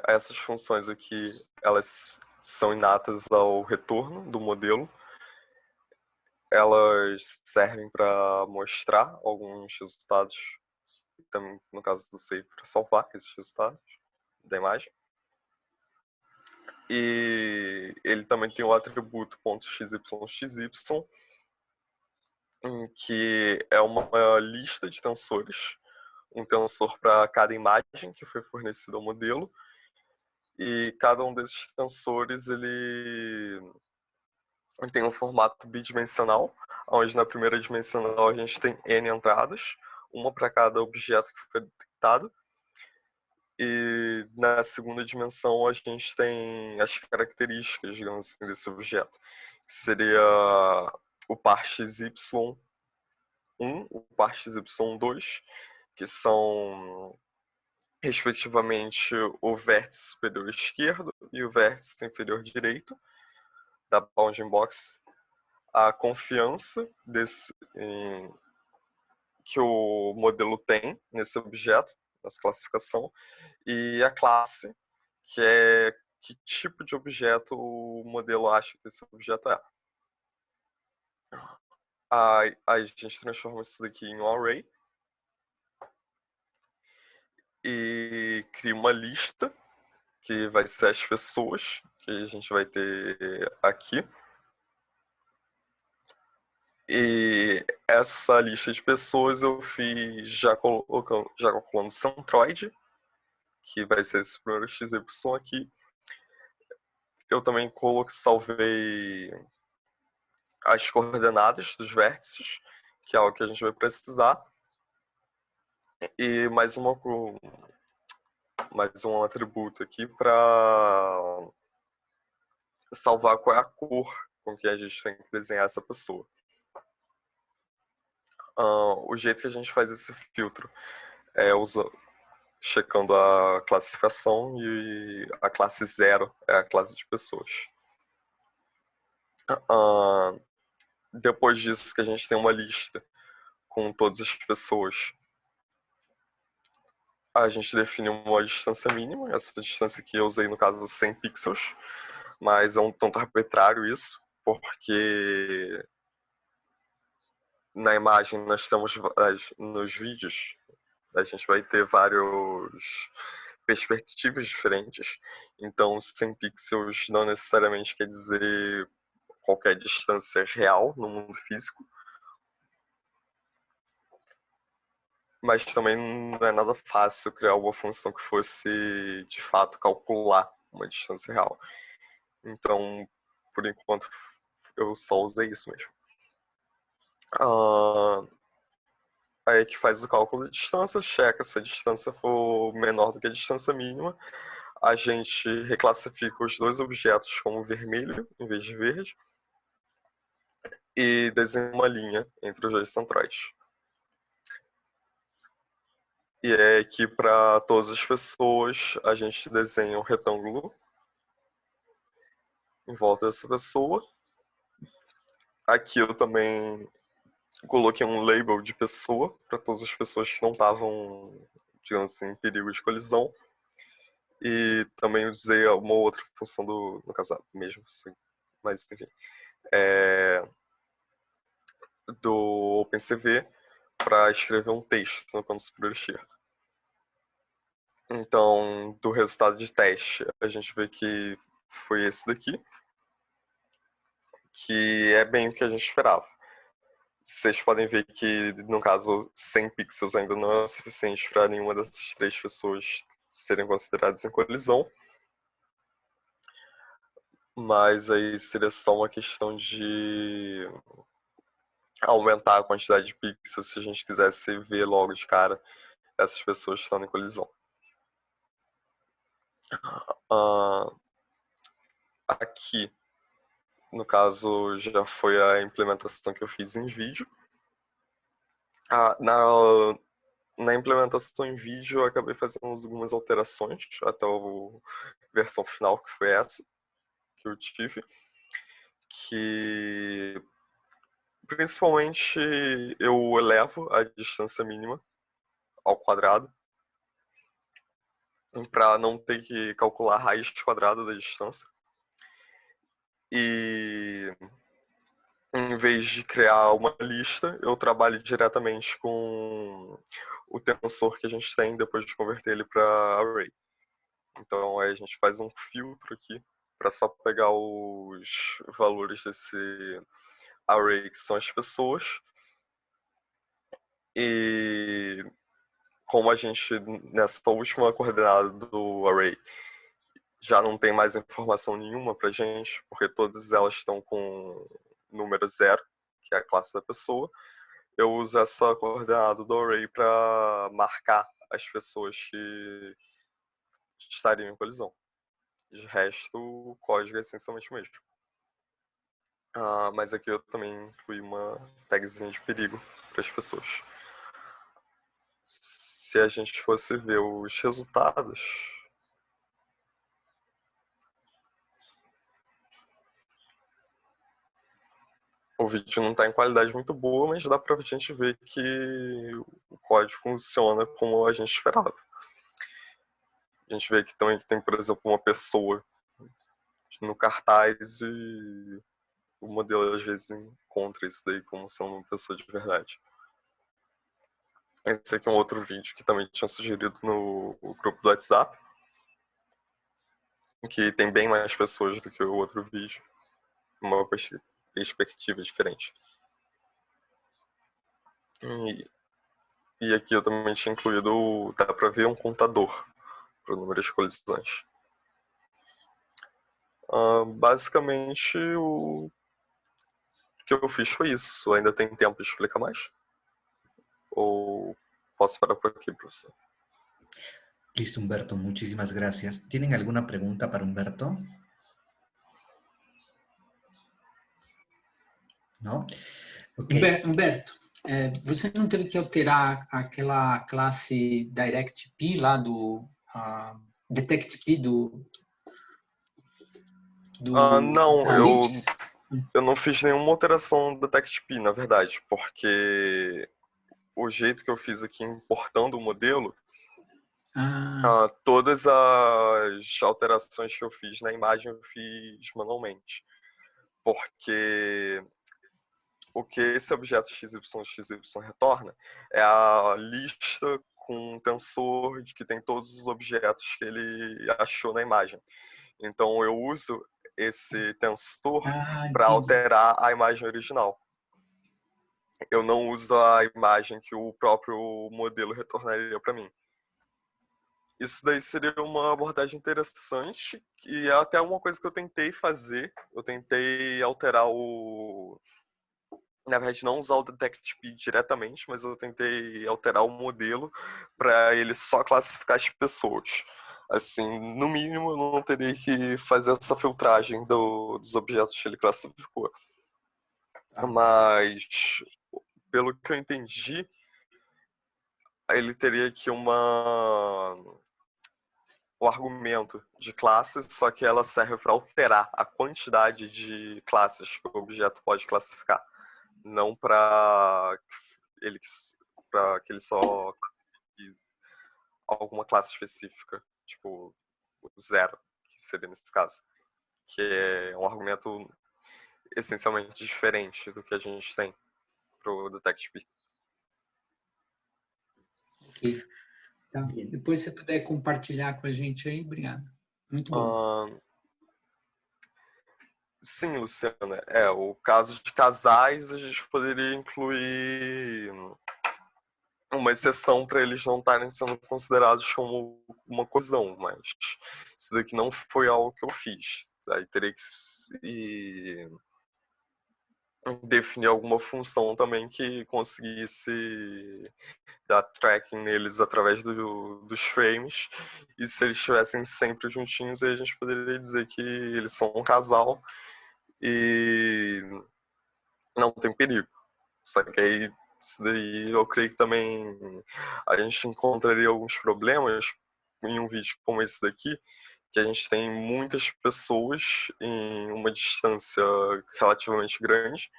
Essas funções aqui, elas são inatas ao retorno do modelo. Elas servem para mostrar alguns resultados, também no caso do save, para salvar esses resultados da imagem. E ele também tem o atributo .xyxy, que é uma lista de tensores, um tensor para cada imagem que foi fornecida ao modelo, e cada um desses tensores ele tem um formato bidimensional, onde na primeira dimensional a gente tem n entradas, uma para cada objeto que foi detectado, e na segunda dimensão a gente tem as características, digamos assim, desse objeto, que seria o par XY1, o par XY2, que são respectivamente o vértice superior esquerdo e o vértice inferior direito da bounding box, a confiança que o modelo tem nesse objeto, nessa classificação, e a classe, que é que tipo de objeto o modelo acha que esse objeto é. A gente transforma isso daqui em um array e cria uma lista que vai ser as pessoas que a gente vai ter aqui. E essa lista de pessoas eu fiz já calculando centroid, que vai ser esse primeiro XY aqui. Eu também salvei as coordenadas dos vértices, que é algo que a gente vai precisar. E mais um atributo aqui para salvar qual é a cor com que a gente tem que desenhar essa pessoa. O jeito que a gente faz esse filtro é checando a classificação, e a classe 0 é a classe de pessoas. Depois disso que a gente tem uma lista com todas as pessoas, a gente define uma distância mínima. Essa distância que eu usei no caso 100 pixels, mas é um tanto arbitrário isso, porque na imagem nós temos nos vídeos a gente vai ter várias perspectivas diferentes, então 100 pixels não necessariamente quer dizer qualquer distância real no mundo físico, mas também não é nada fácil criar uma função que fosse de fato calcular uma distância real. Então, por enquanto, eu só usei isso mesmo. Aí que faz o cálculo de distância, checa se a distância for menor do que a distância mínima. A gente reclassifica os dois objetos como vermelho em vez de verde e desenha uma linha entre os dois centroides. E é que para todas as pessoas a gente desenha um retângulo em volta dessa pessoa. Aqui eu também coloquei um label de pessoa para todas as pessoas que não estavam, digamos assim, em perigo de colisão. E também usei uma outra função no caso, mesmo assim, mas enfim, do OpenCV para escrever um texto no canto superior esquerdo. Então, do resultado de teste, a gente vê que foi esse daqui, que é bem o que a gente esperava. Vocês podem ver que, no caso, 100 pixels ainda não é suficiente para nenhuma dessas três pessoas serem consideradas em colisão. Mas aí seria só uma questão de aumentar a quantidade de pixels se a gente quisesse ver logo de cara essas pessoas estando em colisão. Aqui, no caso, já foi a implementação que eu fiz em vídeo. Na implementação em vídeo, eu acabei fazendo algumas alterações até a versão final, que foi essa que eu tive. Que principalmente eu elevo a distância mínima ao quadrado para não ter que calcular a raiz quadrada da distância. E em vez de criar uma lista, eu trabalho diretamente com o tensor que a gente tem depois de converter ele para array. Então aí a gente faz um filtro aqui para só pegar os valores desse array, que são as pessoas. E como a gente, nessa última coordenada do array, já não tem mais informação nenhuma pra gente, porque todas elas estão com número 0, que é a classe da pessoa, eu uso essa coordenada do array para marcar as pessoas que estariam em colisão. De resto, o código é essencialmente o mesmo. Mas aqui eu também incluí uma tagzinha de perigo para as pessoas. Se a gente fosse ver os resultados, o vídeo não está em qualidade muito boa, mas dá para a gente ver que o código funciona como a gente esperava. A gente vê que também tem, por exemplo, uma pessoa no cartaz e o modelo às vezes encontra isso daí como sendo uma pessoa de verdade. Esse aqui é um outro vídeo que também tinha sugerido no grupo do WhatsApp, que tem bem mais pessoas do que o outro vídeo, uma perspectiva diferente. E aqui eu também tinha incluído, dá para ver um contador para o número de colisões. Basicamente, o que eu fiz foi isso. Ainda tem tempo de explicar mais? Ou posso parar por aqui, professor? Listo, Humberto, muchísimas gracias. ¿Tienen alguna pregunta para Humberto? Não? Okay. Humberto, você não teve que alterar aquela classe DirectP lá do DetectP do não, eu não fiz nenhuma alteração do DetectP, na verdade, porque o jeito que eu fiz aqui importando o modelo, todas as alterações que eu fiz na imagem eu fiz manualmente. Porque o que esse objeto XY retorna é a lista com um tensor que tem todos os objetos que ele achou na imagem. Então eu uso esse tensor para alterar a imagem original. Eu não uso a imagem que o próprio modelo retornaria para mim. Isso daí seria uma abordagem interessante e é até uma coisa que eu tentei fazer. Eu tentei alterar na verdade, não usar o DetectP diretamente, mas eu tentei alterar o modelo para ele só classificar as pessoas. Assim, no mínimo, eu não teria que fazer essa filtragem dos objetos que ele classificou. Mas, pelo que eu entendi, ele teria aqui o argumento de classes, só que ela serve para alterar a quantidade de classes que o objeto pode classificar. Não para que ele só classifique alguma classe específica, tipo o 0, que seria nesse caso. Que é um argumento essencialmente diferente do que a gente tem pro DetectP. Ok. Tá. Depois se puder compartilhar com a gente aí, obrigado. Muito bom. Sim, Luciana. O caso de casais, a gente poderia incluir uma exceção para eles não estarem sendo considerados como uma colisão, mas isso daqui não foi algo que eu fiz. Aí teria que definir alguma função também que conseguisse dar tracking neles através dos frames. E se eles estivessem sempre juntinhos, aí a gente poderia dizer que eles são um casal e não tem perigo. Só que aí, isso daí eu creio que também a gente encontraria alguns problemas em um vídeo como esse daqui, que a gente tem muitas pessoas em uma distância relativamente grande.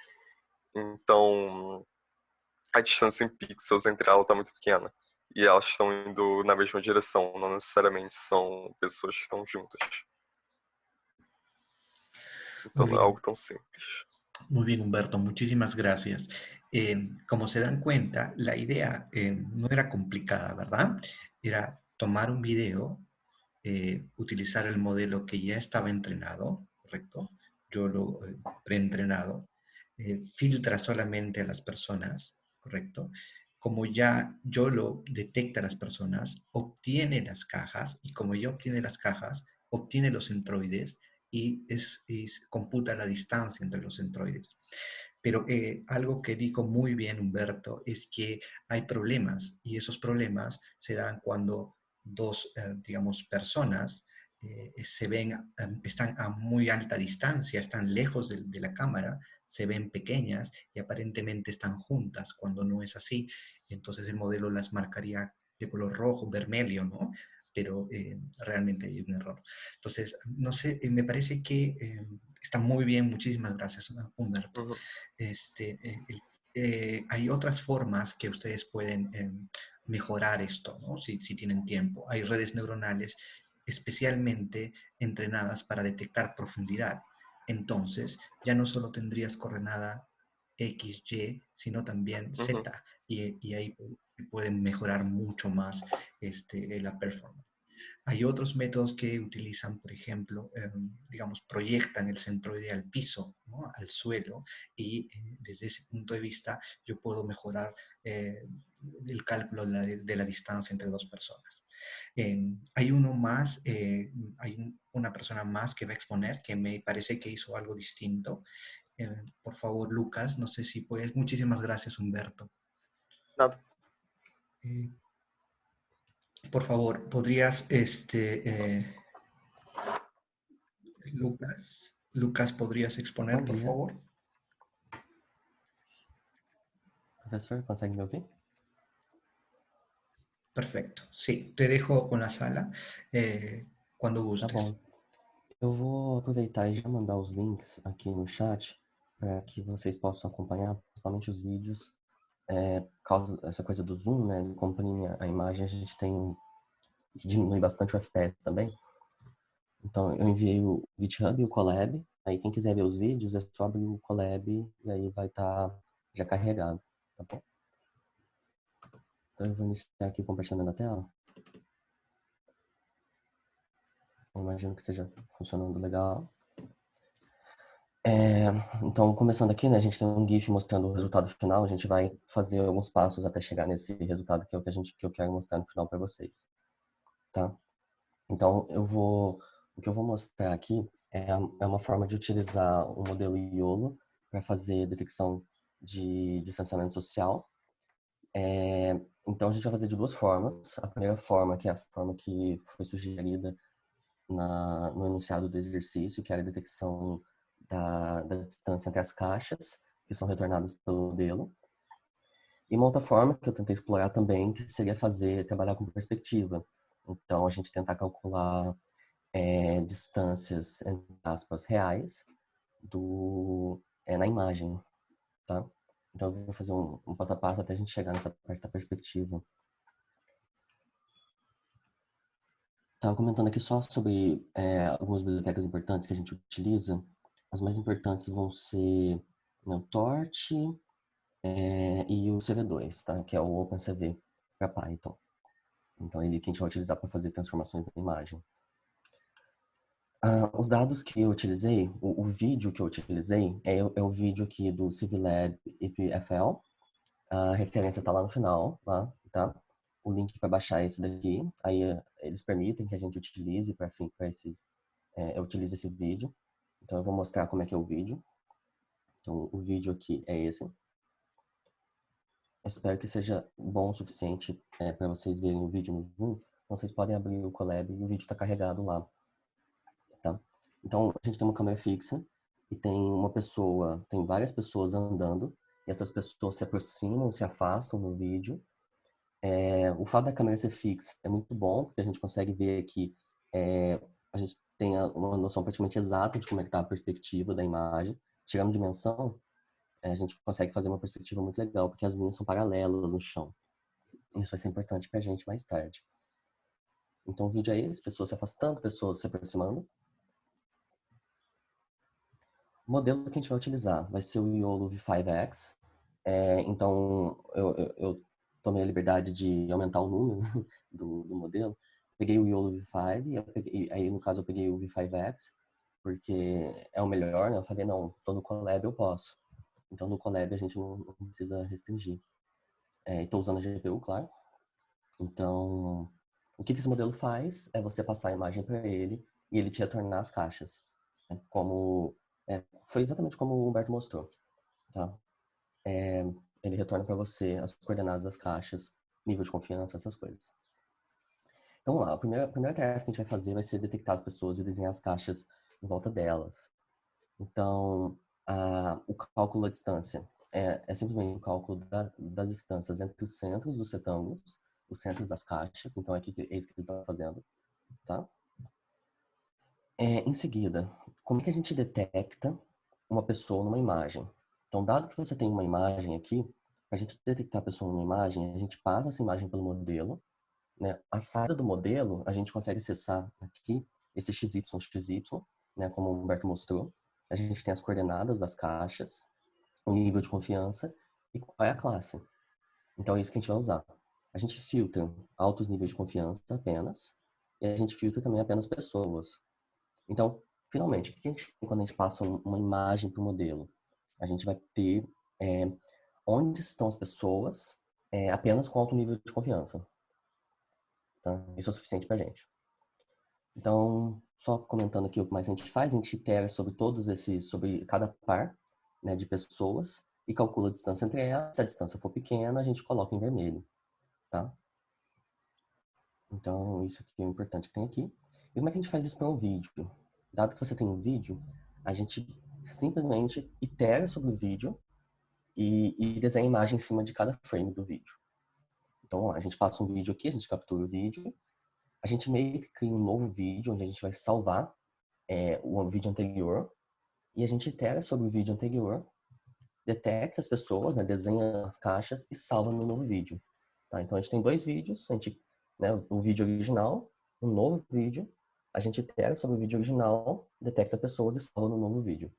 Então, a distância em pixels entre elas está muito pequena. E elas estão indo na mesma direção, não necessariamente são pessoas que estão juntas. Então Muy não é algo bien. tão simples. Muy bien, Humberto, muchísimas gracias. Como se dan cuenta, la idea no era complicada, ¿verdad? Era tomar un video, utilizar el modelo que ya estaba entrenado, ¿correcto? Yo lo preentrenado, filtra solamente a las personas, ¿correcto? Como ya yo lo detecta a las personas, obtiene las cajas y como ya obtiene las cajas, obtiene los centroides y computa la distancia entre los centroides. Pero algo que dijo muy bien Humberto es que hay problemas y esos problemas se dan cuando dos, digamos, personas se ven, están a muy alta distancia, están lejos de la cámara, se ven pequeñas y aparentemente están juntas, cuando no es así. Entonces el modelo las marcaría de color rojo, vermelho, ¿no? Pero realmente hay un error. Entonces, no sé, me parece que está muy bien. Muchísimas gracias, Humberto. Uhum. Hay otras formas que ustedes pueden mejorar esto, ¿no? Si tienen tiempo. Hay redes neuronales especialmente entrenadas para detectar profundidad. Entonces, ya no solo tendrías coordenada X, Y, sino también Uhum. Z, y ahí pueden mejorar mucho más la performance. Hay otros métodos que utilizan, por ejemplo, digamos, proyectan el centroide al piso, ¿no? Al suelo, y desde ese punto de vista yo puedo mejorar el cálculo de la distancia entre dos personas. Hay uno más, hay una persona más que va a exponer que me parece que hizo algo distinto. Por favor, Lucas, no sé si puedes. Muchísimas gracias, Humberto. Nada. Por favor, ¿podrías, Lucas, ¿podrías exponer, Bom por dia. favor? Professor, consegue me ouvir? Perfecto. Sí, te dejo con la sala cuando Tá gustes. bom. Eu vou aproveitar e já mandar os links aqui no chat para que vocês possam acompanhar, principalmente os vídeos. Por causa dessa coisa do zoom, né? Ele comprime a imagem, a gente diminui bastante o FPS também. Então, eu enviei o GitHub e o Colab. Aí, quem quiser ver os vídeos, é só abrir o Colab e aí vai estar já carregado, tá bom? Então, eu vou iniciar aqui compartilhando a tela. Eu imagino que esteja funcionando legal. Então, começando aqui, né, a gente tem um GIF mostrando o resultado final. A gente vai fazer alguns passos até chegar nesse resultado que é o que eu quero mostrar no final para vocês, tá? Então, o que eu vou mostrar aqui é uma forma de utilizar o modelo YOLO para fazer detecção de distanciamento social. Então, a gente vai fazer de duas formas. A primeira forma, que é a forma que foi sugerida no enunciado do exercício, que era a detecção da distância entre as caixas, que são retornadas pelo modelo. E uma outra forma que eu tentei explorar também, que seria trabalhar com perspectiva. Então, a gente tentar calcular distâncias, entre aspas, reais na imagem, tá? Então, eu vou fazer um passo a passo até a gente chegar nessa parte da perspectiva. Estava comentando aqui só sobre algumas bibliotecas importantes que a gente utiliza. As mais importantes vão ser o Torch e o CV2, tá? Que é o OpenCV para Python. Então, ele que a gente vai utilizar para fazer transformações da imagem. Os dados que eu utilizei, o vídeo que eu utilizei é o vídeo aqui do Civilab EPFL. A referência está lá no final, tá? O link para baixar esse daqui. Aí eles permitem que a gente utilize eu utilize esse vídeo. Então eu vou mostrar como é que é o vídeo. Então, o vídeo aqui é esse. Eu espero que seja bom o suficiente para vocês verem o vídeo no Zoom. Então, vocês podem abrir o Colab e o vídeo está carregado lá. Tá? Então, a gente tem uma câmera fixa e tem várias pessoas andando, e essas pessoas se aproximam, se afastam no vídeo. O fato da câmera ser fixa é muito bom, porque a gente consegue ver que a gente tem uma noção praticamente exata de como é que está a perspectiva da imagem. Tirando dimensão, a gente consegue fazer uma perspectiva muito legal, porque as linhas são paralelas no chão. Isso vai ser importante para a gente mais tarde. Então, o vídeo é esse, pessoas se afastando, pessoas se aproximando. O modelo que a gente vai utilizar vai ser o YOLO V5X. Então, eu tomei a liberdade de aumentar o número do modelo. Peguei o YOLO V5, aí no caso eu peguei o V5X, porque é o melhor, né? Eu falei, não, tô no Colab, eu posso. Então, no Colab a gente não precisa restringir. Estou usando a GPU, claro. Então, o que esse modelo faz é você passar a imagem para ele e ele te retornar as caixas. Foi exatamente como o Humberto mostrou. Tá? Ele retorna para você as coordenadas das caixas, nível de confiança, essas coisas. Então, vamos lá. A primeira tarefa que a gente vai fazer vai ser detectar as pessoas e desenhar as caixas em volta delas. Então, o cálculo da distância é simplesmente o cálculo das distâncias entre os centros dos retângulos, os centros das caixas. Então, é isso que ele está fazendo. Tá? Em seguida, como é que a gente detecta uma pessoa numa imagem? Então, dado que você tem uma imagem aqui, para a gente detectar a pessoa numa imagem, a gente passa essa imagem pelo modelo, né? A saída do modelo, a gente consegue acessar aqui esse XY, né? Como o Humberto mostrou. A gente tem as coordenadas das caixas, o nível de confiança e qual é a classe. Então, é isso que a gente vai usar. A gente filtra altos níveis de confiança apenas, e a gente filtra também apenas pessoas. Então, finalmente, o que a gente tem quando a gente passa uma imagem para o modelo? A gente vai ter onde estão as pessoas apenas com alto nível de confiança. Tá? Isso é o suficiente para a gente. Então, só comentando aqui o que mais a gente faz, a gente itera sobre cada par, né, de pessoas e calcula a distância entre elas. Se a distância for pequena, a gente coloca em vermelho. Tá? Então, isso aqui é importante que tem aqui. E como é que a gente faz isso para um vídeo? Dado que você tem um vídeo, a gente simplesmente itera sobre o vídeo e desenha a imagem em cima de cada frame do vídeo. Então, a gente passa um vídeo aqui, a gente captura o vídeo, a gente meio que cria um novo vídeo, onde a gente vai salvar o vídeo anterior, e a gente itera sobre o vídeo anterior, detecta as pessoas, né, desenha as caixas e salva no novo vídeo. Tá? Então, a gente tem dois vídeos, né, o vídeo original, um novo vídeo, a gente itera sobre o vídeo original, detecta pessoas e salva no novo vídeo.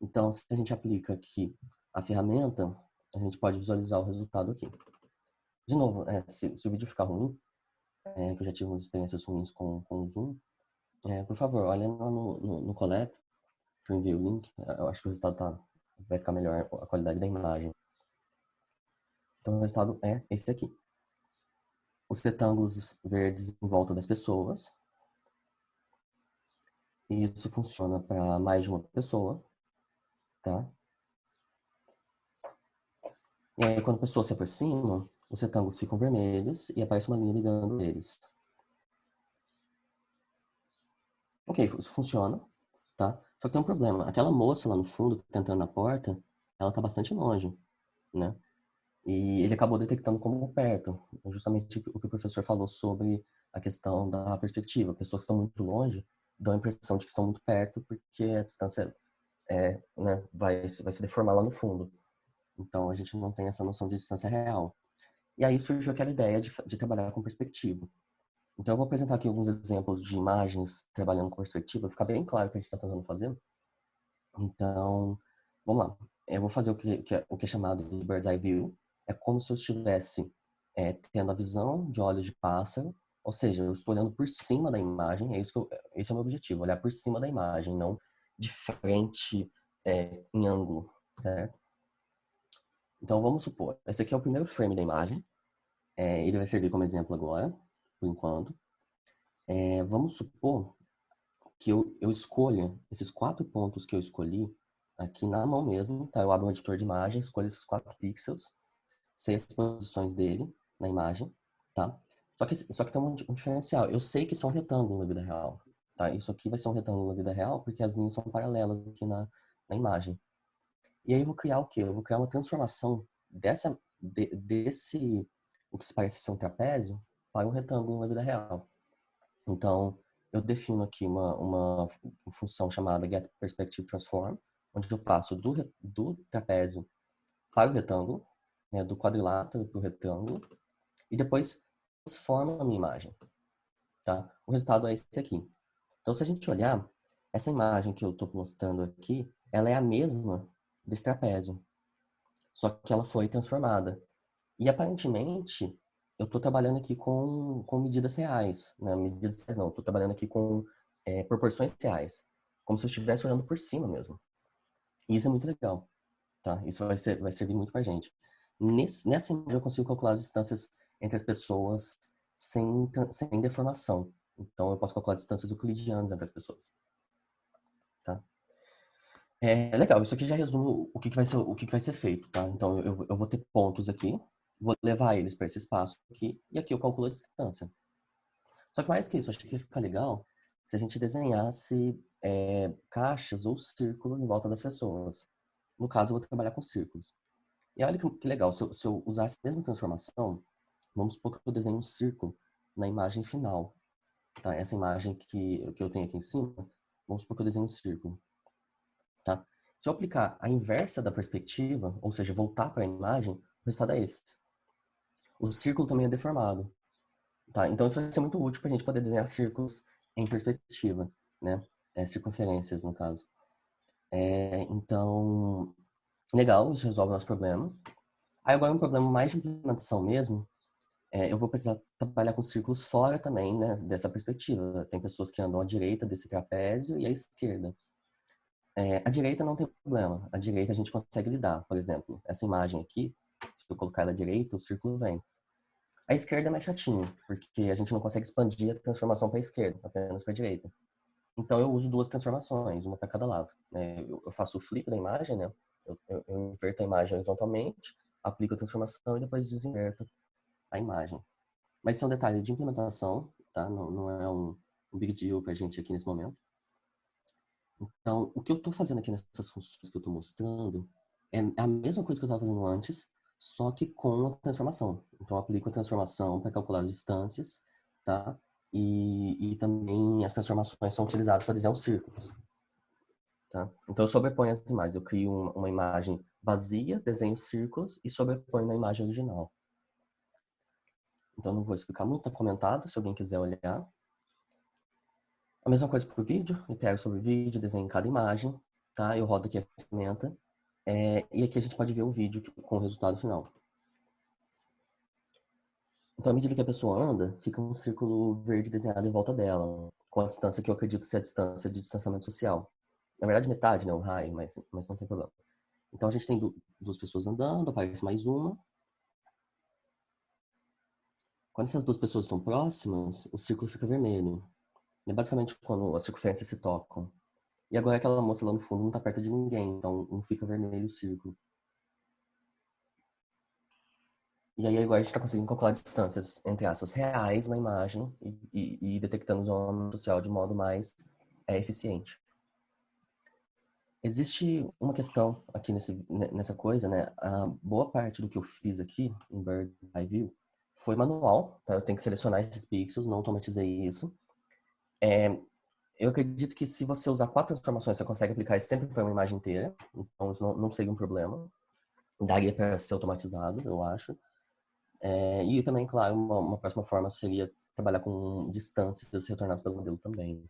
Então, se a gente aplica aqui a ferramenta, a gente pode visualizar o resultado aqui. De novo, se o vídeo ficar ruim, que eu já tive umas experiências ruins com o Zoom, por favor, olhem lá no Colab, que eu enviei o link. Eu acho que o resultado vai ficar melhor, a qualidade da imagem. Então, o resultado é esse aqui. Os retângulos verdes em volta das pessoas. E isso funciona para mais de uma pessoa, tá? E aí, quando a pessoa se aproxima, os retângulos ficam vermelhos e aparece uma linha ligando eles. Ok, isso funciona, tá? Só que tem um problema. Aquela moça lá no fundo, tentando na porta, ela tá bastante longe, né? E ele acabou detectando como perto. Justamente o que o professor falou sobre a questão da perspectiva. Pessoas que estão muito longe dão a impressão de que estão muito perto porque a distância né, vai se deformar lá no fundo. Então, a gente não tem essa noção de distância real. E aí surgiu aquela ideia de trabalhar com perspectiva. Então, eu vou apresentar aqui alguns exemplos de imagens trabalhando com perspectiva, para ficar bem claro o que a gente está tentando fazer. Então, vamos lá. Eu vou fazer o que é chamado de bird's eye view. É como se eu estivesse tendo a visão de olhos de pássaro, ou seja, eu estou olhando por cima da imagem, esse é o meu objetivo, olhar por cima da imagem, não de frente em ângulo, certo? Então, vamos supor, esse aqui é o primeiro frame da imagem. Ele vai servir como exemplo agora, por enquanto. Vamos supor que eu escolha esses 4 pontos que eu escolhi aqui na mão mesmo, tá? Eu abro um editor de imagem, escolho esses 4 pixels, sei as posições dele na imagem, tá? Só que tem um diferencial. Eu sei que isso é um retângulo na vida real, tá? Isso aqui vai ser um retângulo na vida real porque as linhas são paralelas aqui na imagem. E aí eu vou criar o quê? Eu vou criar uma transformação desse, o que parece ser um trapézio, para um retângulo na vida real. Então, eu defino aqui uma função chamada getPerspectiveTransform, onde eu passo do trapézio para o retângulo, né, do quadrilátero para o retângulo, e depois transformo a minha imagem. Tá? O resultado é esse aqui. Então, se a gente olhar, essa imagem que eu estou mostrando aqui, ela é a mesma desse trapézio, só que ela foi transformada. E aparentemente, eu estou trabalhando aqui com medidas reais, né? Medidas reais não, estou trabalhando aqui com proporções reais, como se eu estivesse olhando por cima mesmo. E isso é muito legal, tá? Isso vai servir muito pra gente. Nessa imagem eu consigo calcular as distâncias entre as pessoas sem deformação. Então eu posso calcular distâncias euclidianas entre as pessoas. Tá? É legal, isso aqui já resume o que vai ser feito, tá? Então eu vou ter pontos aqui, vou levar eles para esse espaço aqui, e aqui eu calculo a distância. Só que mais que isso, acho que ia ficar legal se a gente desenhasse caixas ou círculos em volta das pessoas. No caso, eu vou trabalhar com círculos. E olha que legal, se eu usar essa mesma transformação, vamos supor que eu desenho um círculo na imagem final. Tá? Essa imagem que eu tenho aqui em cima, vamos supor que eu desenho um círculo. Tá? Se eu aplicar a inversa da perspectiva, ou seja, voltar para a imagem, o resultado é esse. O círculo também é deformado. Tá? Então isso vai ser muito útil para a gente poder desenhar círculos em perspectiva, né? Circunferências, no caso. Então, legal, isso resolve o nosso problema. Aí agora um problema mais de implementação mesmo, eu vou precisar trabalhar com círculos fora também, né, dessa perspectiva. Tem pessoas que andam à direita desse trapézio e à esquerda. A direita não tem problema. A direita a gente consegue lidar. Por exemplo, essa imagem aqui, se eu colocar ela à direita, o círculo vem. A esquerda é mais chatinho, porque a gente não consegue expandir a transformação para a esquerda, apenas para a direita. Então eu uso 2 transformações, uma para cada lado. Eu faço o flip da imagem, né? Eu inverto a imagem horizontalmente, aplico a transformação e depois desinverto a imagem. Mas isso é um detalhe de implementação, tá? Não é um big deal para a gente aqui nesse momento. Então, o que eu estou fazendo aqui nessas funções que eu estou mostrando é a mesma coisa que eu estava fazendo antes, só que com a transformação. Então, eu aplico a transformação para calcular as distâncias, tá? E também as transformações são utilizadas para desenhar os círculos. Tá? Então, eu sobreponho as imagens. Eu crio uma imagem vazia, desenho círculos e sobreponho na imagem original. Então, não vou explicar muito, está comentado, se alguém quiser olhar. A mesma coisa para o vídeo, eu pego sobre o vídeo, desenho em cada imagem, tá? Eu rodo aqui a ferramenta, e aqui a gente pode ver o vídeo com o resultado final. Então, à medida que a pessoa anda, fica um círculo verde desenhado em volta dela, com a distância que eu acredito ser a distância de distanciamento social. Na verdade, metade, né? O raio, mas não tem problema. Então, a gente tem 2 pessoas andando, aparece mais uma. Quando essas 2 pessoas estão próximas, o círculo fica vermelho. É basicamente quando as circunferências se tocam. E agora aquela moça lá no fundo não tá perto de ninguém, então não fica vermelho o círculo. E aí agora a gente tá conseguindo calcular distâncias, entre aspas, reais na imagem e detectando o isolamento social de modo mais eficiente. Existe uma questão aqui nessa coisa, né? A boa parte do que eu fiz aqui em Bird's Eye View foi manual, tá? Eu tenho que selecionar esses pixels, não automatizei isso. Eu acredito que se você usar 4 transformações, você consegue aplicar isso sempre para uma imagem inteira. Então, isso não seria um problema. Daria para ser automatizado, eu acho. E também, claro, uma próxima forma seria trabalhar com distâncias retornadas pelo modelo também.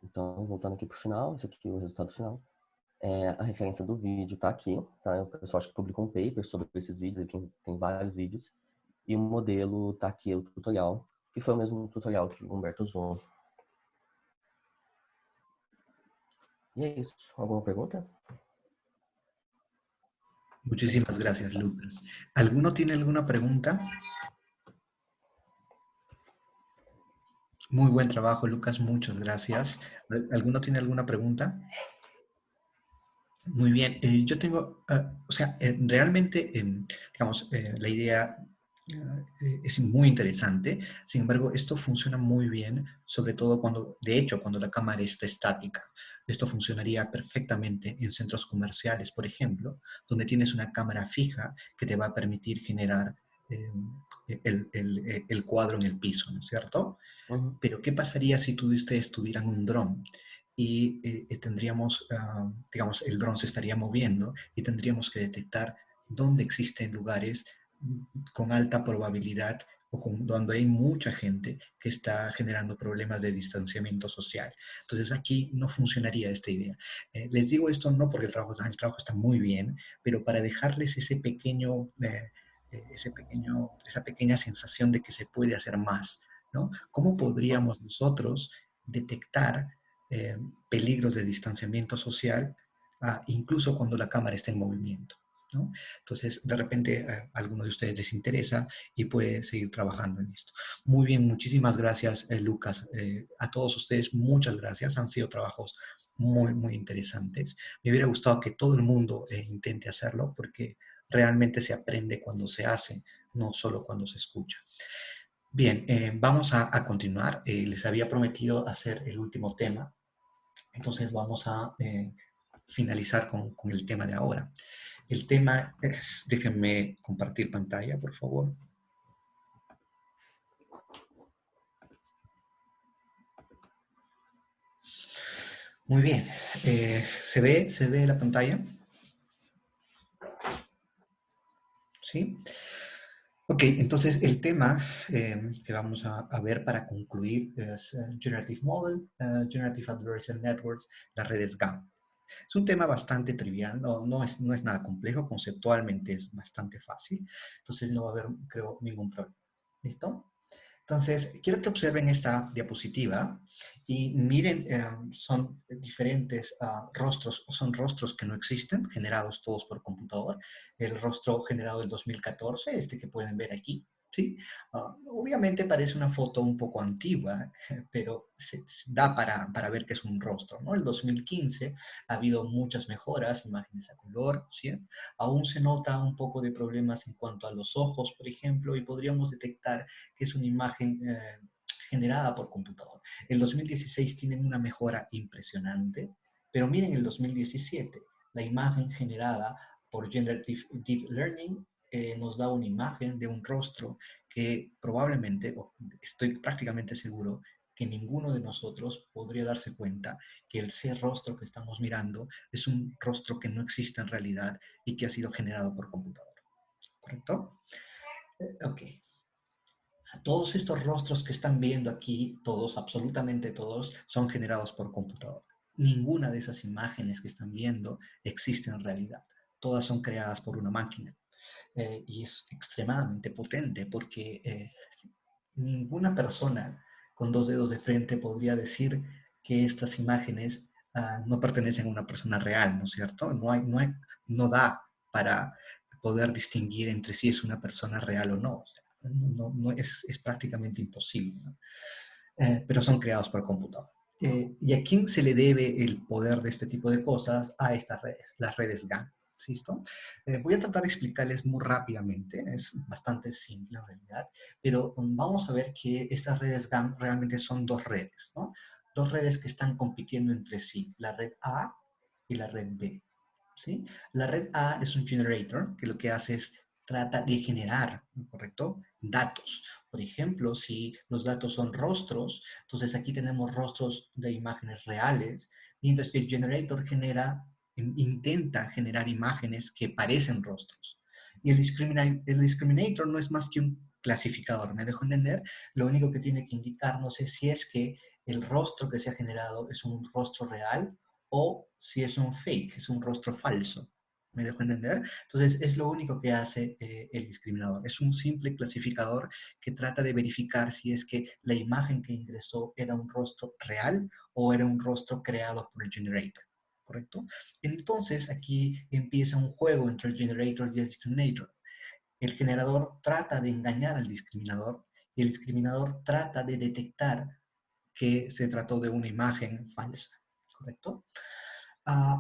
Então, voltando aqui para o final, esse aqui é o resultado final. A referência do vídeo está aqui, tá? O pessoal acho que publicou um paper sobre esses vídeos, tem vários vídeos. E o modelo está aqui, o tutorial, que foi o mesmo tutorial que o Humberto usou. E é isso. Alguma pergunta? Muchísimas gracias, Lucas. ¿Alguno tiene alguna pregunta? Muy buen trabajo, Lucas. Muchas gracias. ¿Alguno tiene alguna pregunta? Muy bien, yo tengo, o sea, realmente, digamos, la idea es muy interesante. Sin embargo, esto funciona muy bien, sobre todo cuando, de hecho, cuando la cámara está estática. Esto funcionaría perfectamente en centros comerciales, por ejemplo, donde tienes una cámara fija que te va a permitir generar eh, el cuadro en el piso, ¿no es cierto? Ujú. Pero ¿qué pasaría si ustedes tuvieran un dron? Y tendríamos, digamos, el dron se estaría moviendo y tendríamos que detectar dónde existen lugares con alta probabilidad o donde hay mucha gente que está generando problemas de distanciamiento social. Entonces aquí no funcionaría esta idea. Les digo esto no porque el trabajo está muy bien, pero para dejarles esa pequeña sensación de que se puede hacer más, ¿no? ¿Cómo Ujú. podríamos nosotros detectar eh, peligros de distanciamiento social, incluso cuando la cámara está en movimiento, ¿no? Entonces, de repente, a alguno de ustedes les interesa y puede seguir trabajando en esto. Muy bien, muchísimas gracias, Lucas. A todos ustedes, muchas gracias. Han sido trabajos muy, muy interesantes. Me hubiera gustado que todo el mundo intente hacerlo porque realmente se aprende cuando se hace, no solo cuando se escucha. Bien, vamos a continuar. Les había prometido hacer el último tema, entonces vamos a finalizar con el tema de ahora. El tema es, déjenme compartir pantalla, por favor. Muy bien. ¿Se ve la pantalla? ¿Sí? Ok, entonces el tema que vamos a ver para concluir es Generative Model, Generative Adversarial Networks, las redes GAN. Es un tema bastante trivial, no es nada complejo, conceptualmente es bastante fácil, entonces no va a haber, creo, ningún problema. ¿Listo? Entonces, quiero que observen esta diapositiva y miren, son diferentes rostros, son rostros que no existen, generados todos por computador. El rostro generado en 2014, este que pueden ver aquí, ¿sí? Obviamente parece una foto un poco antigua, pero se da para ver que es un rostro, ¿no? El 2015 ha habido muchas mejoras, imágenes a color, ¿sí? Aún se nota un poco de problemas en cuanto a los ojos, por ejemplo, y podríamos detectar que es una imagen generada por computador. El 2016 tienen una mejora impresionante, pero miren el 2017, la imagen generada por Generative Deep Learning nos da una imagen de un rostro que probablemente, o estoy prácticamente seguro, que ninguno de nosotros podría darse cuenta que ese rostro que estamos mirando es un rostro que no existe en realidad y que ha sido generado por computador. ¿Correcto? Ok. Todos estos rostros que están viendo aquí, todos, absolutamente todos, son generados por computador. Ninguna de esas imágenes que están viendo existe en realidad. Todas son creadas por una máquina. Y es extremadamente potente porque ninguna persona con dos dedos de frente podría decir que estas imágenes no pertenecen a una persona real, ¿no es cierto? No da para poder distinguir entre si es una persona real o no. O sea, es prácticamente imposible, ¿no? Pero son creados por computador. ¿Y a quién se le debe el poder de este tipo de cosas? A estas redes, las redes GAN. ¿Listo? Voy a tratar de explicarles muy rápidamente, es bastante simple en realidad, pero vamos a ver que estas redes GAN realmente son dos redes, ¿no? Dos redes que están compitiendo entre sí, la red A y la red B. ¿Sí? La red A es un generator que lo que hace es trata de generar, ¿correcto? Datos. Por ejemplo, si los datos son rostros, entonces aquí tenemos rostros de imágenes reales, mientras que el generator intenta generar imágenes que parecen rostros. Y el discriminator no es más que un clasificador, ¿me dejo entender? Lo único que tiene que indicarnos es si es que el rostro que se ha generado es un rostro real o si es un fake, es un rostro falso. ¿Me dejo entender? Entonces, es lo único que hace el discriminador. Es un simple clasificador que trata de verificar si es que la imagen que ingresó era un rostro real o era un rostro creado por el generator. ¿Correcto? Entonces, aquí empieza un juego entre el generator y el discriminator. El generador trata de engañar al discriminador y el discriminador trata de detectar que se trató de una imagen falsa. ¿Correcto?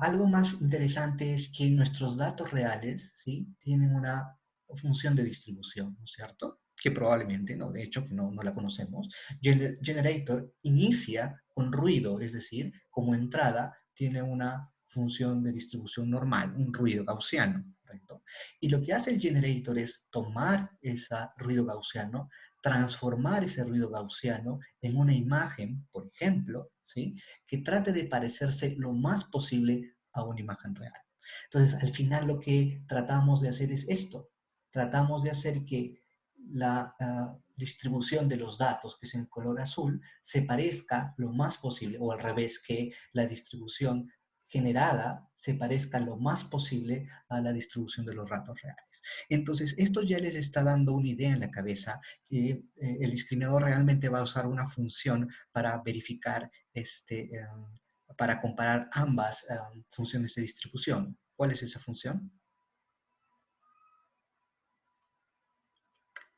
Algo más interesante es que nuestros datos reales, ¿sí? Tienen una función de distribución, ¿no es cierto? Que probablemente, no, de hecho, que no la conocemos. Generator inicia con ruido, es decir, como entrada tiene una función de distribución normal, un ruido gaussiano, ¿correcto? Y lo que hace el generator es tomar ese ruido gaussiano, transformar ese ruido gaussiano en una imagen, por ejemplo, ¿sí? Que trate de parecerse lo más posible a una imagen real. Entonces, al final lo que tratamos de hacer es esto. Tratamos de hacer que la distribución de los datos, que es en color azul, se parezca lo más posible, o al revés, que la distribución generada se parezca lo más posible a la distribución de los datos reales. Entonces, esto ya les está dando una idea en la cabeza que el discriminador realmente va a usar una función para verificar, para comparar ambas funciones de distribución. ¿Cuál es esa función?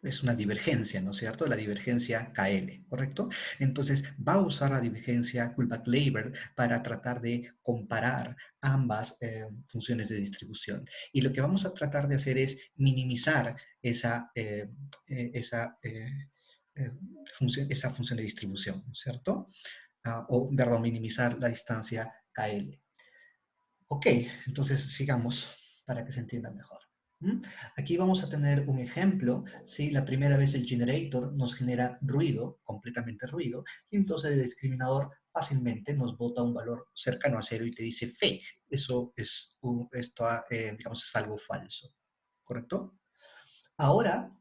Es una divergencia, ¿no es cierto? La divergencia KL, ¿correcto? Entonces, va a usar la divergencia Kullback-Leibler para tratar de comparar ambas funciones de distribución. Y lo que vamos a tratar de hacer es minimizar esa función de distribución, ¿no es cierto? Perdón, minimizar la distancia KL. Ok, entonces sigamos para que se entienda mejor. Aquí vamos a tener un ejemplo, ¿sí? La primera vez el generator nos genera ruido, completamente ruido, y entonces el discriminador fácilmente nos bota un valor cercano a cero y te dice fake. Eso es, digamos, es algo falso, ¿correcto? Ahora,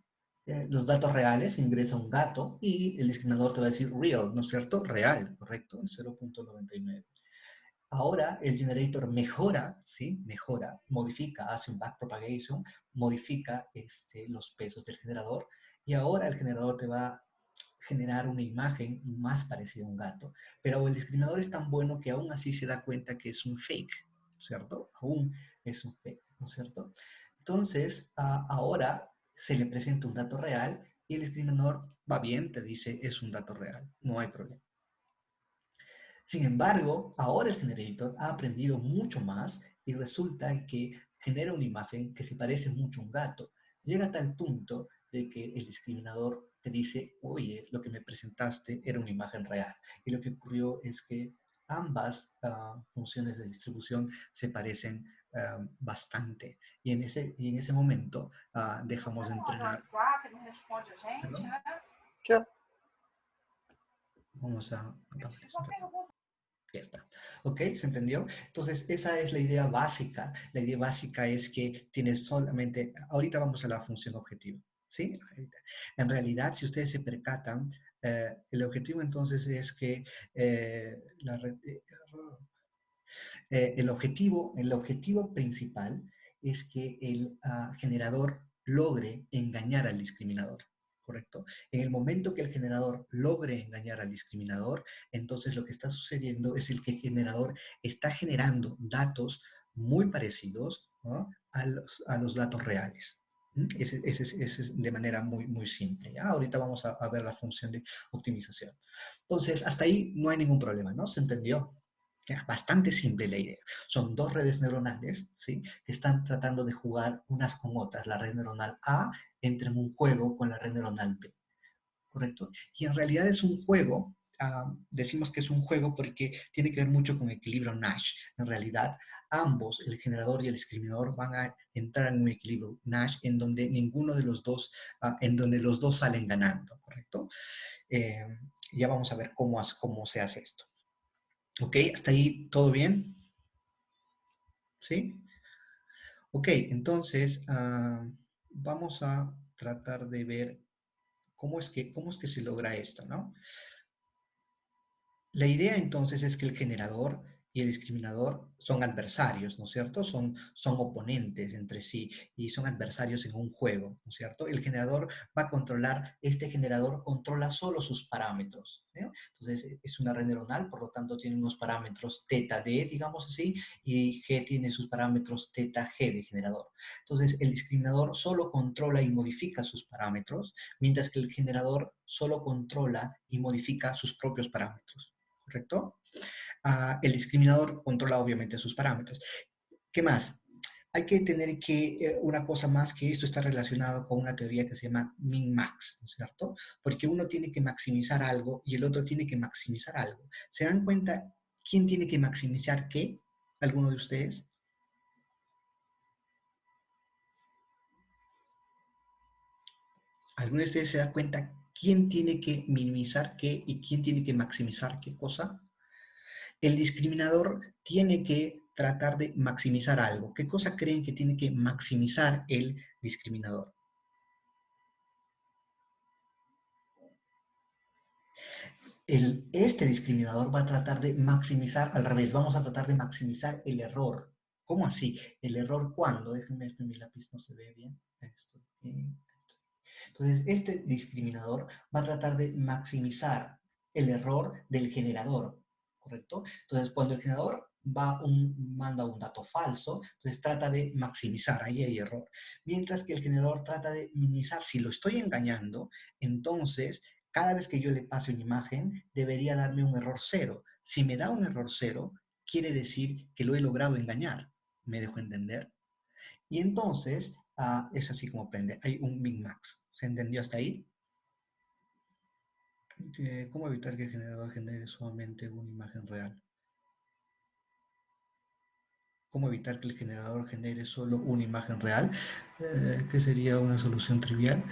los datos reales, ingresa un gato y el discriminador te va a decir real, ¿no es cierto? Real, ¿correcto? En 0.99. Ahora el generator mejora, ¿sí? Mejora, modifica, hace un backpropagation, modifica los pesos del generador y ahora el generador te va a generar una imagen más parecida a un gato. Pero el discriminador es tan bueno que aún así se da cuenta que es un fake, ¿cierto? Aún es un fake, ¿no es cierto? Entonces, ahora se le presenta un dato real y el discriminador va bien, te dice es un dato real, no hay problema. Sin embargo, ahora el generator ha aprendido mucho más y resulta que genera una imagen que se parece mucho a un gato. Llega a tal punto de que el discriminador te dice, oye, lo que me presentaste era una imagen real. Y lo que ocurrió es que ambas funciones de distribución se parecen bastante. Y en ese momento dejamos de entrenar. ¿Perdón? ¿Qué? Vamos a apagar eso. Ya está. ¿Ok? ¿Se entendió? Entonces, esa es la idea básica. La idea básica es que tienes solamente, ahorita vamos a la función objetivo, ¿sí? En realidad, si ustedes se percatan, el objetivo entonces es que el objetivo principal es que el generador logre engañar al discriminador, ¿correcto? En el momento que el generador logre engañar al discriminador, entonces lo que está sucediendo es el que el generador está generando datos muy parecidos, ¿no? a los datos reales. Ese es de manera muy, muy simple. ¿Ya? Ahorita vamos a ver la función de optimización. Entonces, hasta ahí no hay ningún problema, ¿no? ¿Se entendió? Bastante simple la idea. Son dos redes neuronales, ¿sí? Que están tratando de jugar unas con otras. La red neuronal A entra en un juego con la red neuronal B, ¿correcto? Y en realidad es un juego, decimos que es un juego porque tiene que ver mucho con equilibrio Nash. En realidad, ambos, el generador y el discriminador, van a entrar en un equilibrio Nash en donde ninguno de los dos, en donde los dos salen ganando, ¿correcto? Ya vamos a ver cómo se hace esto. ¿Ok? ¿Hasta ahí todo bien? ¿Sí? Ok, entonces vamos a tratar de ver cómo es que se logra esto, ¿no? La idea entonces es que el generador y el discriminador son adversarios, ¿no es cierto? Son oponentes entre sí y son adversarios en un juego, ¿no es cierto? El generador va a controlar, este generador controla solo sus parámetros, ¿no? Entonces es una red neuronal, por lo tanto tiene unos parámetros θ d, digamos así, y G tiene sus parámetros θ g de generador. Entonces el discriminador solo controla y modifica sus parámetros, mientras que el generador solo controla y modifica sus propios parámetros. ¿Correcto? El discriminador controla obviamente sus parámetros. ¿Qué más? Hay que tener una cosa más, que esto está relacionado con una teoría que se llama min-max, ¿no es cierto? Porque uno tiene que maximizar algo y el otro tiene que maximizar algo. ¿Se dan cuenta quién tiene que maximizar qué? ¿Alguno de ustedes? ¿Alguno de ustedes se da cuenta quién tiene que minimizar qué y quién tiene que maximizar qué cosa? El discriminador tiene que tratar de maximizar algo. ¿Qué cosa creen que tiene que maximizar el discriminador? Este discriminador va a tratar de maximizar, al revés, vamos a tratar de maximizar el error. ¿Cómo así? ¿El error cuándo? Déjenme ver que mi lápiz no se ve bien. Esto, entonces, este discriminador va a tratar de maximizar el error del generador, ¿correcto? Entonces, cuando el generador manda un dato falso, entonces trata de maximizar, ahí hay error. Mientras que el generador trata de minimizar, si lo estoy engañando, entonces cada vez que yo le pase una imagen, debería darme un error cero. Si me da un error cero, quiere decir que lo he logrado engañar. ¿Me dejo entender? Y entonces, es así como aprende. Hay un min-max. ¿Se entendió hasta ahí? ¿Cómo evitar que el generador genere solamente una imagen real? ¿Cómo evitar que el generador genere solo una imagen real? ¿Qué sería una solución trivial?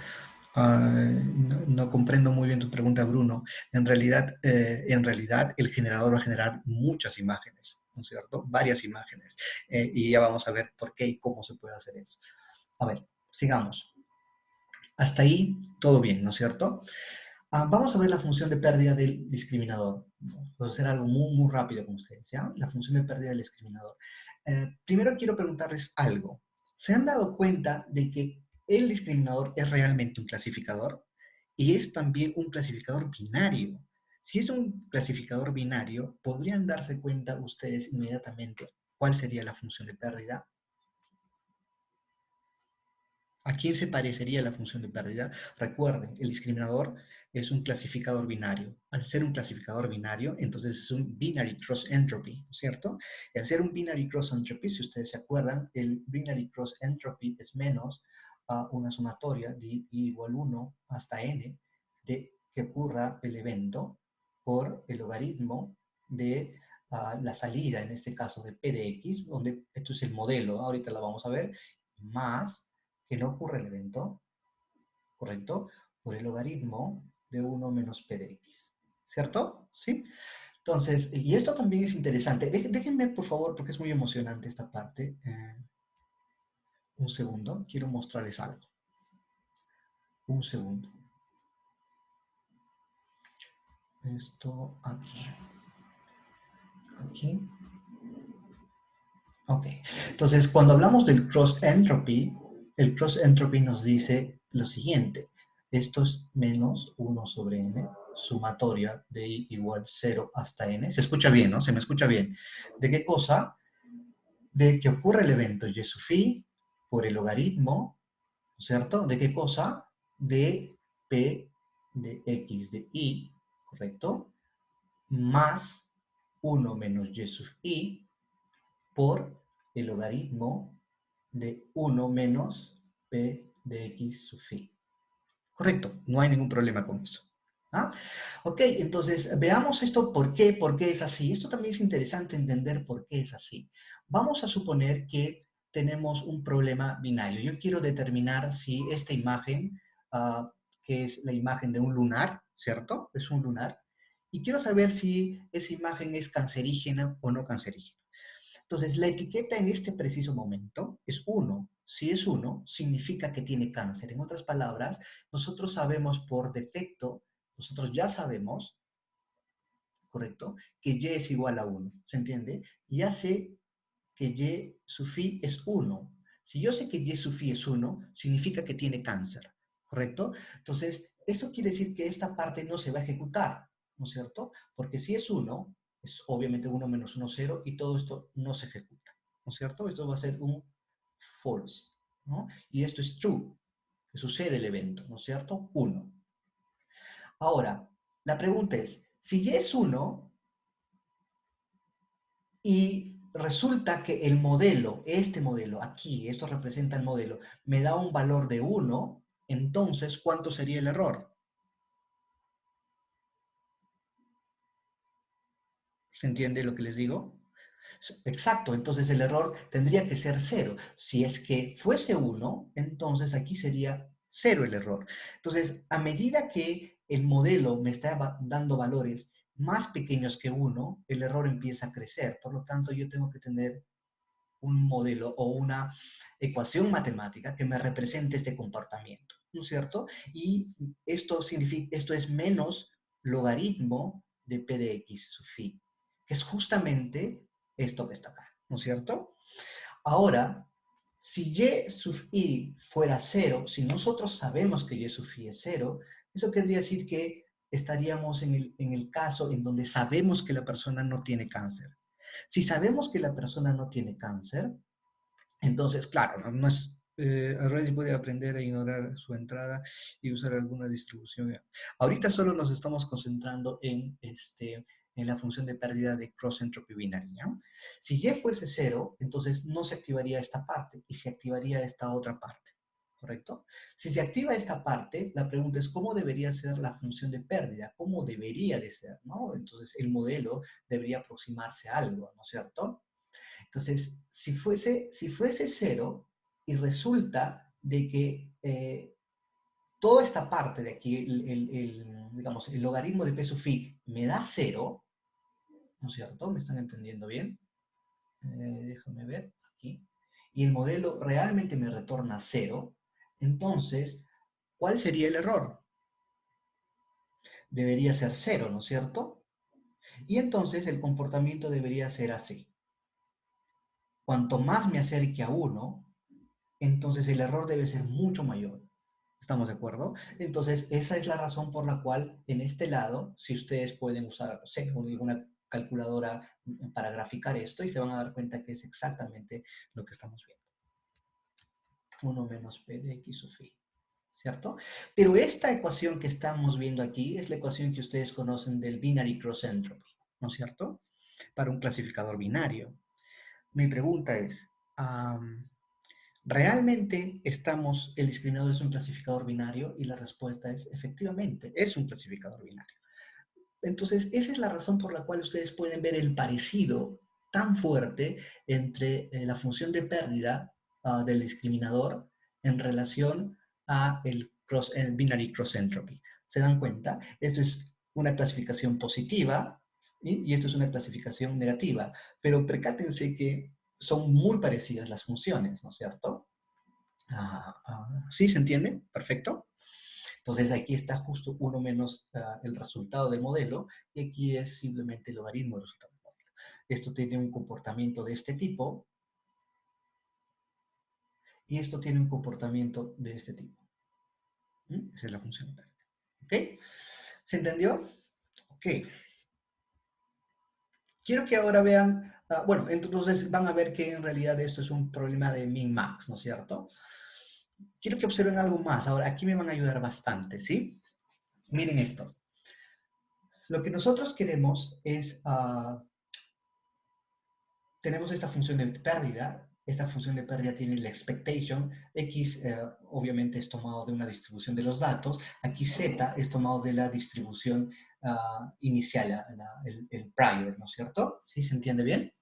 No comprendo muy bien tu pregunta, Bruno. En realidad, el generador va a generar muchas imágenes, ¿no es cierto? Varias imágenes. Y ya vamos a ver por qué y cómo se puede hacer eso. A ver, sigamos. Hasta ahí, todo bien, ¿no es cierto? Vamos a ver la función de pérdida del discriminador. Voy a hacer algo muy, muy rápido con ustedes, ¿ya? La función de pérdida del discriminador. Primero quiero preguntarles algo. ¿Se han dado cuenta de que el discriminador es realmente un clasificador? Y es también un clasificador binario. Si es un clasificador binario, ¿podrían darse cuenta ustedes inmediatamente cuál sería la función de pérdida? ¿A quién se parecería la función de pérdida? Recuerden, el discriminador es un clasificador binario. Al ser un clasificador binario, entonces es un binary cross entropy, ¿cierto? Y al ser un binary cross entropy, si ustedes se acuerdan, el binary cross entropy es menos una sumatoria de i igual 1 hasta n de que ocurra el evento por el logaritmo de la salida, en este caso de p de x, donde esto es el modelo, ahorita lo vamos a ver, más que no ocurre el evento, ¿correcto? Por el logaritmo de 1 menos p de x, ¿cierto? ¿Sí? Entonces, y esto también es interesante. Déjenme, por favor, porque es muy emocionante esta parte. Un segundo, quiero mostrarles algo. Un segundo. Esto aquí. Aquí. Ok. Entonces, cuando hablamos del cross entropy, el cross entropy nos dice lo siguiente. Esto es menos 1 sobre n, sumatoria de i igual 0 hasta n. Se escucha bien, ¿no? Se me escucha bien. ¿De qué cosa? De que ocurre el evento y sub i por el logaritmo, ¿cierto? ¿De qué cosa? De p de x de i, ¿correcto? Más 1 menos y sub i por el logaritmo de 1 menos p de x sub phi. Correcto, no hay ningún problema con eso. ¿Ah? Ok, entonces veamos esto, ¿por qué es así? Esto también es interesante entender por qué es así. Vamos a suponer que tenemos un problema binario. Yo quiero determinar si esta imagen, que es la imagen de un lunar, ¿cierto? Es un lunar. Y quiero saber si esa imagen es cancerígena o no cancerígena. Entonces, la etiqueta en este preciso momento es 1. Si es 1, significa que tiene cáncer. En otras palabras, nosotros sabemos por defecto, nosotros ya sabemos, ¿correcto?, que y es igual a 1. ¿Se entiende? Ya sé que y sub phi es 1. Si yo sé que y sub phi es 1, significa que tiene cáncer. ¿Correcto? Entonces, esto quiere decir que esta parte no se va a ejecutar, ¿no es cierto? Porque si es 1, es obviamente 1 menos 1, 0, y todo esto no se ejecuta, ¿no es cierto? Esto va a ser un false, ¿no? Y esto es true, que sucede el evento, ¿no es cierto? 1. Ahora, la pregunta es, si y es 1, y resulta que el modelo, este modelo aquí, esto representa el modelo, me da un valor de 1, entonces, ¿cuánto sería el error? ¿Se entiende lo que les digo? Exacto, entonces el error tendría que ser 0. Si es que fuese 1, entonces aquí sería 0 el error. Entonces, a medida que el modelo me está dando valores más pequeños que 1, el error empieza a crecer. Por lo tanto, yo tengo que tener un modelo o una ecuación matemática que me represente este comportamiento, ¿no es cierto? Y esto significa, esto es menos logaritmo de p de x sub phi, que es justamente esto que está acá, ¿no es cierto? Ahora, si y sub i fuera 0, si nosotros sabemos que y sub i es 0, eso querría decir que estaríamos en el caso en donde sabemos que la persona no tiene cáncer. Si sabemos que la persona no tiene cáncer, entonces, claro, no es, Redis puede aprender a ignorar su entrada y usar alguna distribución. Ahorita solo nos estamos concentrando en la función de pérdida de cross entropy binary. ¿Ya? Si y fuese 0, entonces no se activaría esta parte y se activaría esta otra parte. ¿Correcto? Si se activa esta parte, la pregunta es cómo debería ser la función de pérdida, cómo debería de ser, ¿no? Entonces el modelo debería aproximarse a algo, ¿no es cierto? Entonces, si fuese 0 y resulta de que toda esta parte de aquí, digamos, el logaritmo de p sub phi me da 0, ¿no es cierto? ¿Me están entendiendo bien? Déjame ver aquí. Y el modelo realmente me retorna 0, entonces, ¿cuál sería el error? Debería ser 0, ¿no es cierto? Y entonces el comportamiento debería ser así. Cuanto más me acerque a 1, entonces el error debe ser mucho mayor. ¿Estamos de acuerdo? Entonces, esa es la razón por la cual en este lado, si ustedes pueden usar, no sé, una calculadora para graficar esto y se van a dar cuenta que es exactamente lo que estamos viendo. 1 menos p de x sub phi. ¿Cierto? Pero esta ecuación que estamos viendo aquí es la ecuación que ustedes conocen del binary cross entropy, ¿no es cierto? Para un clasificador binario. Mi pregunta es, ¿realmente el discriminador es un clasificador binario? Y la respuesta es, efectivamente, es un clasificador binario. Entonces, esa es la razón por la cual ustedes pueden ver el parecido tan fuerte entre la función de pérdida del discriminador en relación a el binary cross entropy. ¿Se dan cuenta? Esto es una clasificación positiva y esto es una clasificación negativa, pero percátense que son muy parecidas las funciones, ¿no es cierto? ¿Sí se entiende? Perfecto. Entonces aquí está justo 1 menos el resultado del modelo y aquí es simplemente el logaritmo del resultado del modelo. Esto tiene un comportamiento de este tipo y esto tiene un comportamiento de este tipo. Esa es la función de pérdida. ¿Ok? ¿Se entendió? Ok. Quiero que ahora vean, bueno, entonces van a ver que en realidad esto es un problema de min-max, ¿no es cierto? Quiero que observen algo más. Ahora, aquí me van a ayudar bastante, ¿sí? Miren esto. Lo que nosotros queremos es, tenemos esta función de pérdida. Esta función de pérdida tiene la expectation. X obviamente es tomado de una distribución de los datos. Aquí Z es tomado de la distribución inicial, el prior, ¿no es cierto? ¿Sí se entiende bien?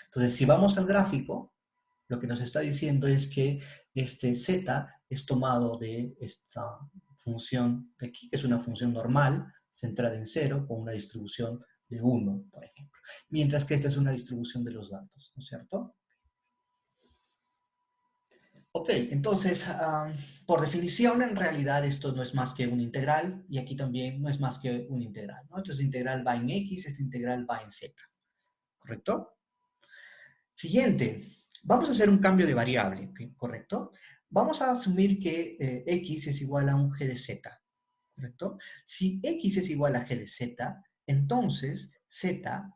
Entonces, si vamos al gráfico, lo que nos está diciendo es que este Z es tomado de esta función de aquí, que es una función normal, centrada en 0, con una distribución de 1, por ejemplo. Mientras que esta es una distribución de los datos, ¿no es cierto? Ok, entonces, por definición, en realidad esto no es más que un integral, y aquí también no es más que un integral, ¿no? Entonces, integral va en X, este integral va en Z, ¿correcto? Siguiente, vamos a hacer un cambio de variable, ¿correcto? Vamos a asumir que X es igual a un G de Z, ¿correcto? Si X es igual a G de Z, entonces Z,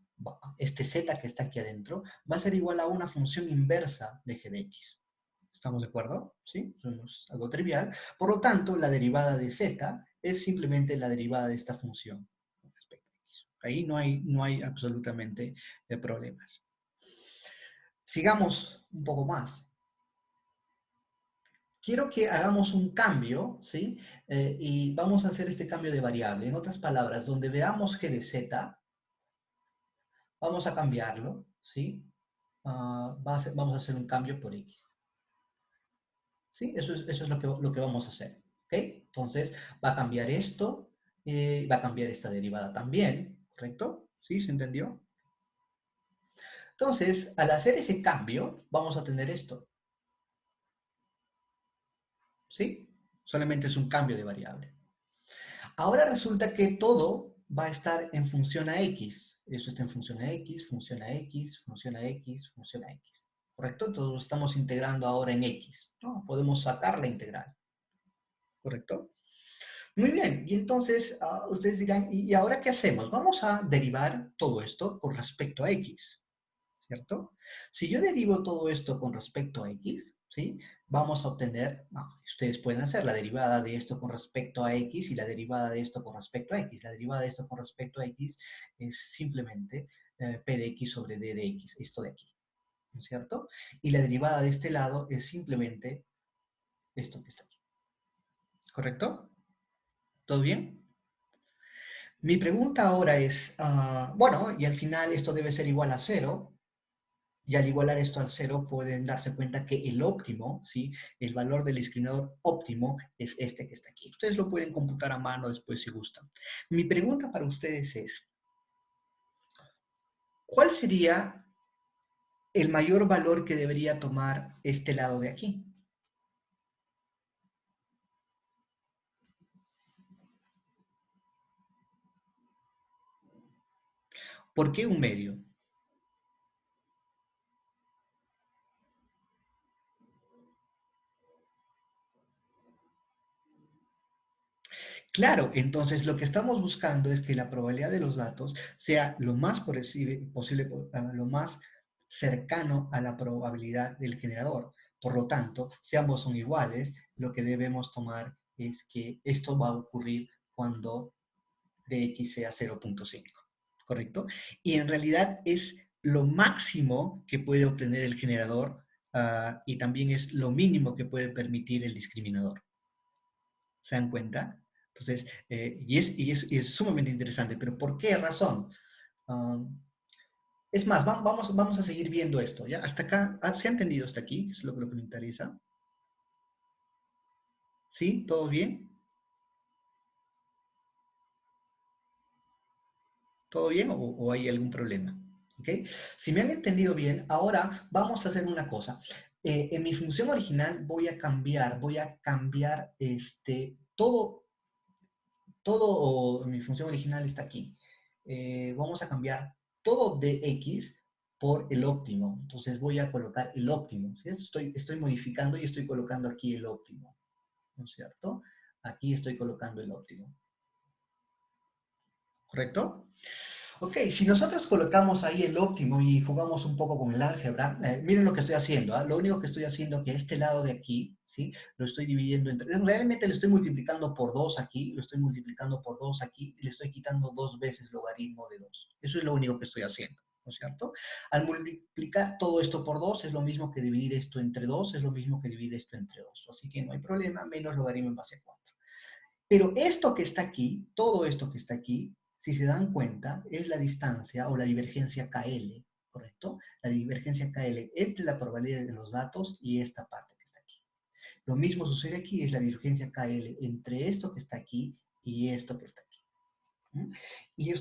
este Z que está aquí adentro, va a ser igual a una función inversa de G de X. ¿Estamos de acuerdo? ¿Sí? Eso no es algo trivial. Por lo tanto, la derivada de Z es simplemente la derivada de esta función. Ahí no hay absolutamente problemas. Sigamos un poco más. Quiero que hagamos un cambio, ¿sí? Y vamos a hacer este cambio de variable. En otras palabras, donde veamos g de z, vamos a cambiarlo, ¿sí? Vamos a hacer un cambio por x. ¿Sí? Eso es lo que vamos a hacer. ¿Ok? Entonces, va a cambiar esto, va a cambiar esta derivada también, ¿correcto? ¿Sí? ¿Se entendió? Entonces, al hacer ese cambio, vamos a tener esto. ¿Sí? Solamente es un cambio de variable. Ahora resulta que todo va a estar en función a x. Eso está en función a x, función a x, función a x, función a x. ¿Correcto? Entonces lo estamos integrando ahora en x, ¿no? Podemos sacar la integral. ¿Correcto? Muy bien, y entonces ustedes dirán, ¿y ahora qué hacemos? Vamos a derivar todo esto con respecto a x, ¿cierto? Si yo derivo todo esto con respecto a x, ¿sí? Vamos a obtener, ustedes pueden hacer la derivada de esto con respecto a x y la derivada de esto con respecto a x. La derivada de esto con respecto a x es simplemente p de x sobre d de x, esto de aquí, ¿no es cierto? Y la derivada de este lado es simplemente esto que está aquí, ¿correcto? ¿Todo bien? Mi pregunta ahora es, bueno, y al final esto debe ser igual a 0, y al igualar esto al 0 pueden darse cuenta que el óptimo, ¿sí? El valor del discriminador óptimo es este que está aquí. Ustedes lo pueden computar a mano después si gustan. Mi pregunta para ustedes es, ¿cuál sería el mayor valor que debería tomar este lado de aquí? ¿Por qué un medio? Claro, entonces lo que estamos buscando es que la probabilidad de los datos sea lo más posible, lo más cercano a la probabilidad del generador. Por lo tanto, si ambos son iguales, lo que debemos tomar es que esto va a ocurrir cuando dx sea 0.5, ¿correcto? Y en realidad es lo máximo que puede obtener el generador y también es lo mínimo que puede permitir el discriminador. ¿Se dan cuenta? Entonces, y es sumamente interesante, pero ¿por qué razón? Um, es más, vamos a seguir viendo esto, ¿ya? Hasta acá, ¿se ha entendido hasta aquí? Es lo que me interesa. ¿Sí? ¿Todo bien? ¿Todo bien o hay algún problema? ¿Ok? Si me han entendido bien, ahora vamos a hacer una cosa. En mi función original voy a cambiar todo mi función original está aquí. Vamos a cambiar todo de x por el óptimo. Entonces voy a colocar el óptimo. ¿Sí? Estoy modificando y estoy colocando aquí el óptimo. ¿No es cierto? Aquí estoy colocando el óptimo. ¿Correcto? Ok, si nosotros colocamos ahí el óptimo y jugamos un poco con el álgebra, miren lo que estoy haciendo, ¿ah? Lo único que estoy haciendo es que este lado de aquí, ¿sí? Lo estoy dividiendo entre, realmente le estoy multiplicando por 2 aquí, lo estoy multiplicando por 2 aquí, y le estoy quitando 2 veces logaritmo de 2. Eso es lo único que estoy haciendo, ¿no es cierto? Al multiplicar todo esto por 2 es lo mismo que dividir esto entre 2, es lo mismo que dividir esto entre 2. Así que no hay problema, menos logaritmo en base a 4. Pero esto que está aquí, todo esto que está aquí, si se dan cuenta, es la distancia o la divergencia KL, ¿correcto? La divergencia KL entre la probabilidad de los datos y esta parte que está aquí. Lo mismo sucede aquí, es la divergencia KL entre esto que está aquí y esto que está aquí. ¿Mm? Y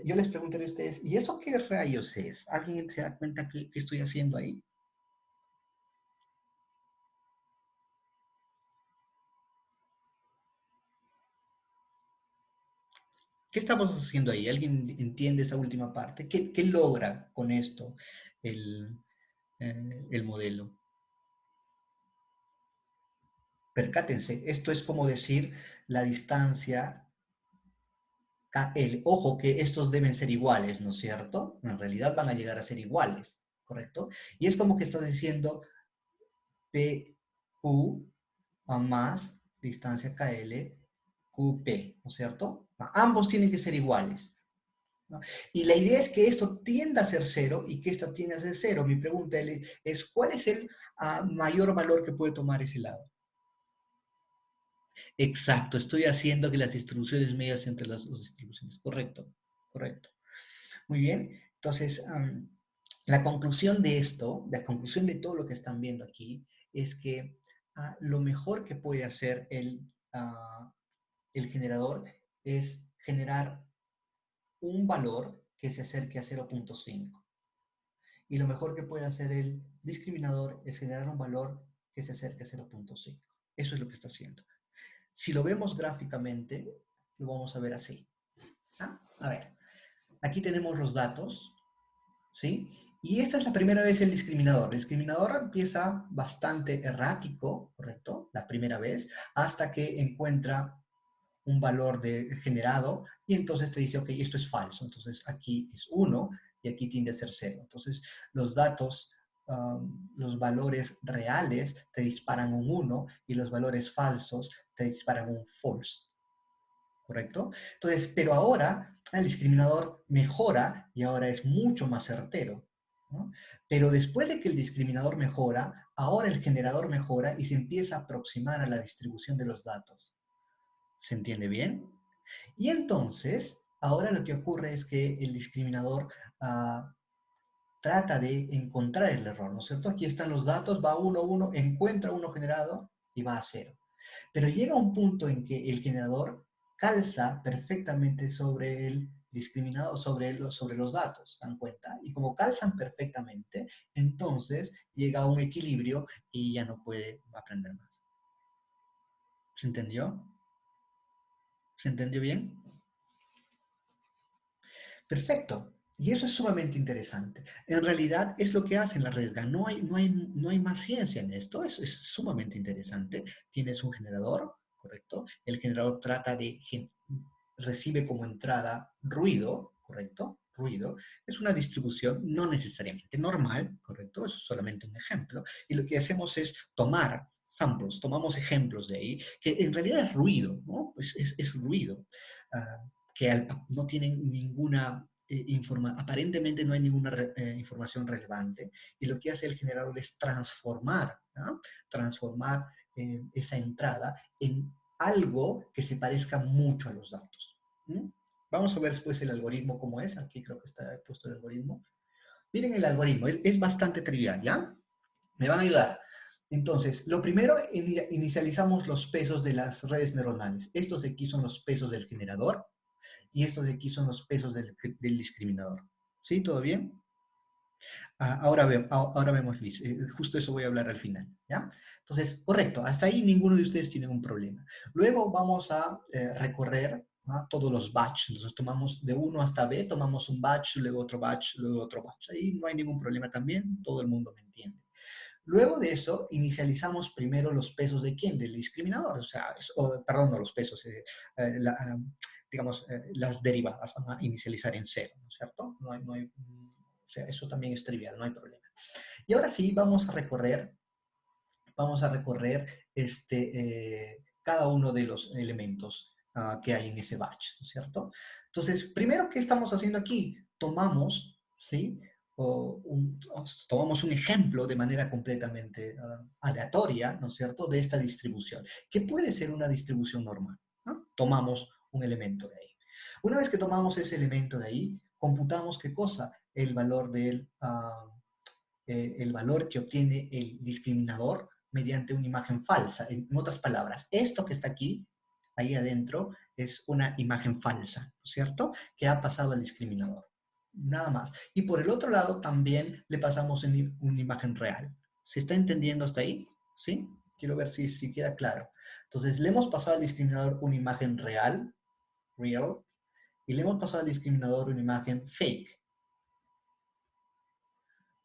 yo les preguntaré a ustedes, ¿y eso qué rayos es? ¿Alguien se da cuenta qué estoy haciendo ahí? ¿Qué estamos haciendo ahí? ¿Alguien entiende esa última parte? ¿Qué logra con esto el modelo? Percátense, esto es como decir la distancia KL. Ojo que estos deben ser iguales, ¿no es cierto? En realidad van a llegar a ser iguales, ¿correcto? Y es como que estás diciendo PQ a más distancia KL QP, ¿no es cierto? Ambos tienen que ser iguales. ¿no? Y la idea es que esto tienda a ser cero y que esto tienda a ser cero. Mi pregunta es ¿cuál es el mayor valor que puede tomar ese lado? Exacto, estoy haciendo que las distribuciones medias entre las dos distribuciones. Correcto, correcto. Muy bien, entonces la conclusión de esto, la conclusión de todo lo que están viendo aquí, es que lo mejor que puede hacer el generador es generar un valor que se acerque a 0.5. Y lo mejor que puede hacer el discriminador es generar un valor que se acerque a 0.5. Eso es lo que está haciendo. Si lo vemos gráficamente, lo vamos a ver así. A ver, aquí tenemos los datos, ¿sí? Y esta es la primera vez el discriminador. El discriminador empieza bastante errático, ¿correcto? La primera vez, hasta que encuentra un valor generado y entonces te dice, ok, esto es falso. Entonces aquí es 1 y aquí tiende a ser 0. Entonces los datos, los valores reales te disparan un 1 y los valores falsos te disparan un false. ¿Correcto? Entonces, pero ahora el discriminador mejora y ahora es mucho más certero, ¿no? Pero después de que el discriminador mejora, ahora el generador mejora y se empieza a aproximar a la distribución de los datos. ¿Se entiende bien? Y entonces, ahora lo que ocurre es que el discriminador trata de encontrar el error, ¿no es cierto? Aquí están los datos, va 1, 1, encuentra uno generado y va a 0. Pero llega un punto en que el generador calza perfectamente sobre el discriminado, sobre los datos, ¿dan cuenta? Y como calzan perfectamente, entonces llega a un equilibrio y ya no puede aprender más. ¿Se entendió? ¿Se entendió bien? Perfecto. Y eso es sumamente interesante. En realidad es lo que hacen las redes GAN. No hay más ciencia en esto. Es sumamente interesante. Tienes un generador, ¿correcto? El generador recibe como entrada ruido, ¿correcto? Ruido. Es una distribución no necesariamente normal, ¿correcto? Es solamente un ejemplo. Y lo que hacemos es tomar samples, tomamos ejemplos de ahí, que en realidad es ruido, ¿no? Es ruido. Que no tienen ninguna aparentemente no hay ninguna información relevante, y lo que hace el generador es transformar, ¿no? Transformar esa entrada en algo que se parezca mucho a los datos. ¿Mm? Vamos a ver después el algoritmo cómo es. Aquí creo que está puesto el algoritmo. Miren el algoritmo, es bastante trivial, ¿ya? Me van a ayudar. Entonces, lo primero, inicializamos los pesos de las redes neuronales. Estos de aquí son los pesos del generador y estos de aquí son los pesos del discriminador. ¿Sí? ¿Todo bien? Ahora vemos, Luis. Justo eso voy a hablar al final, ¿ya? Entonces, correcto. Hasta ahí ninguno de ustedes tiene un problema. Luego vamos a recorrer, ¿no?, todos los batches. Entonces, tomamos de 1 hasta B, tomamos un batch, luego otro batch, luego otro batch. Ahí no hay ningún problema también. Todo el mundo me entiende. Luego de eso, inicializamos primero los pesos de quién, del discriminador, o sea, perdón, no los pesos, digamos, las derivadas, van a inicializar en 0, ¿no es cierto? O sea, eso también es trivial, no hay problema. Y ahora sí, vamos a recorrer cada uno de los elementos que hay en ese batch, ¿no es cierto? Entonces, primero, ¿qué estamos haciendo aquí? Tomamos, ¿sí?, tomamos un ejemplo de manera completamente aleatoria, ¿no es cierto?, de esta distribución, que puede ser una distribución normal, ¿no? Tomamos un elemento de ahí. Una vez que tomamos ese elemento de ahí, computamos ¿qué cosa? El valor el valor que obtiene el discriminador mediante una imagen falsa. En otras palabras, esto que está aquí, ahí adentro, es una imagen falsa, ¿no es cierto?, que ha pasado al discriminador. Nada más. Y por el otro lado también le pasamos una imagen real. ¿Se está entendiendo hasta ahí? ¿Sí? Quiero ver si queda claro. Entonces, le hemos pasado al discriminador una imagen real, y le hemos pasado al discriminador una imagen fake.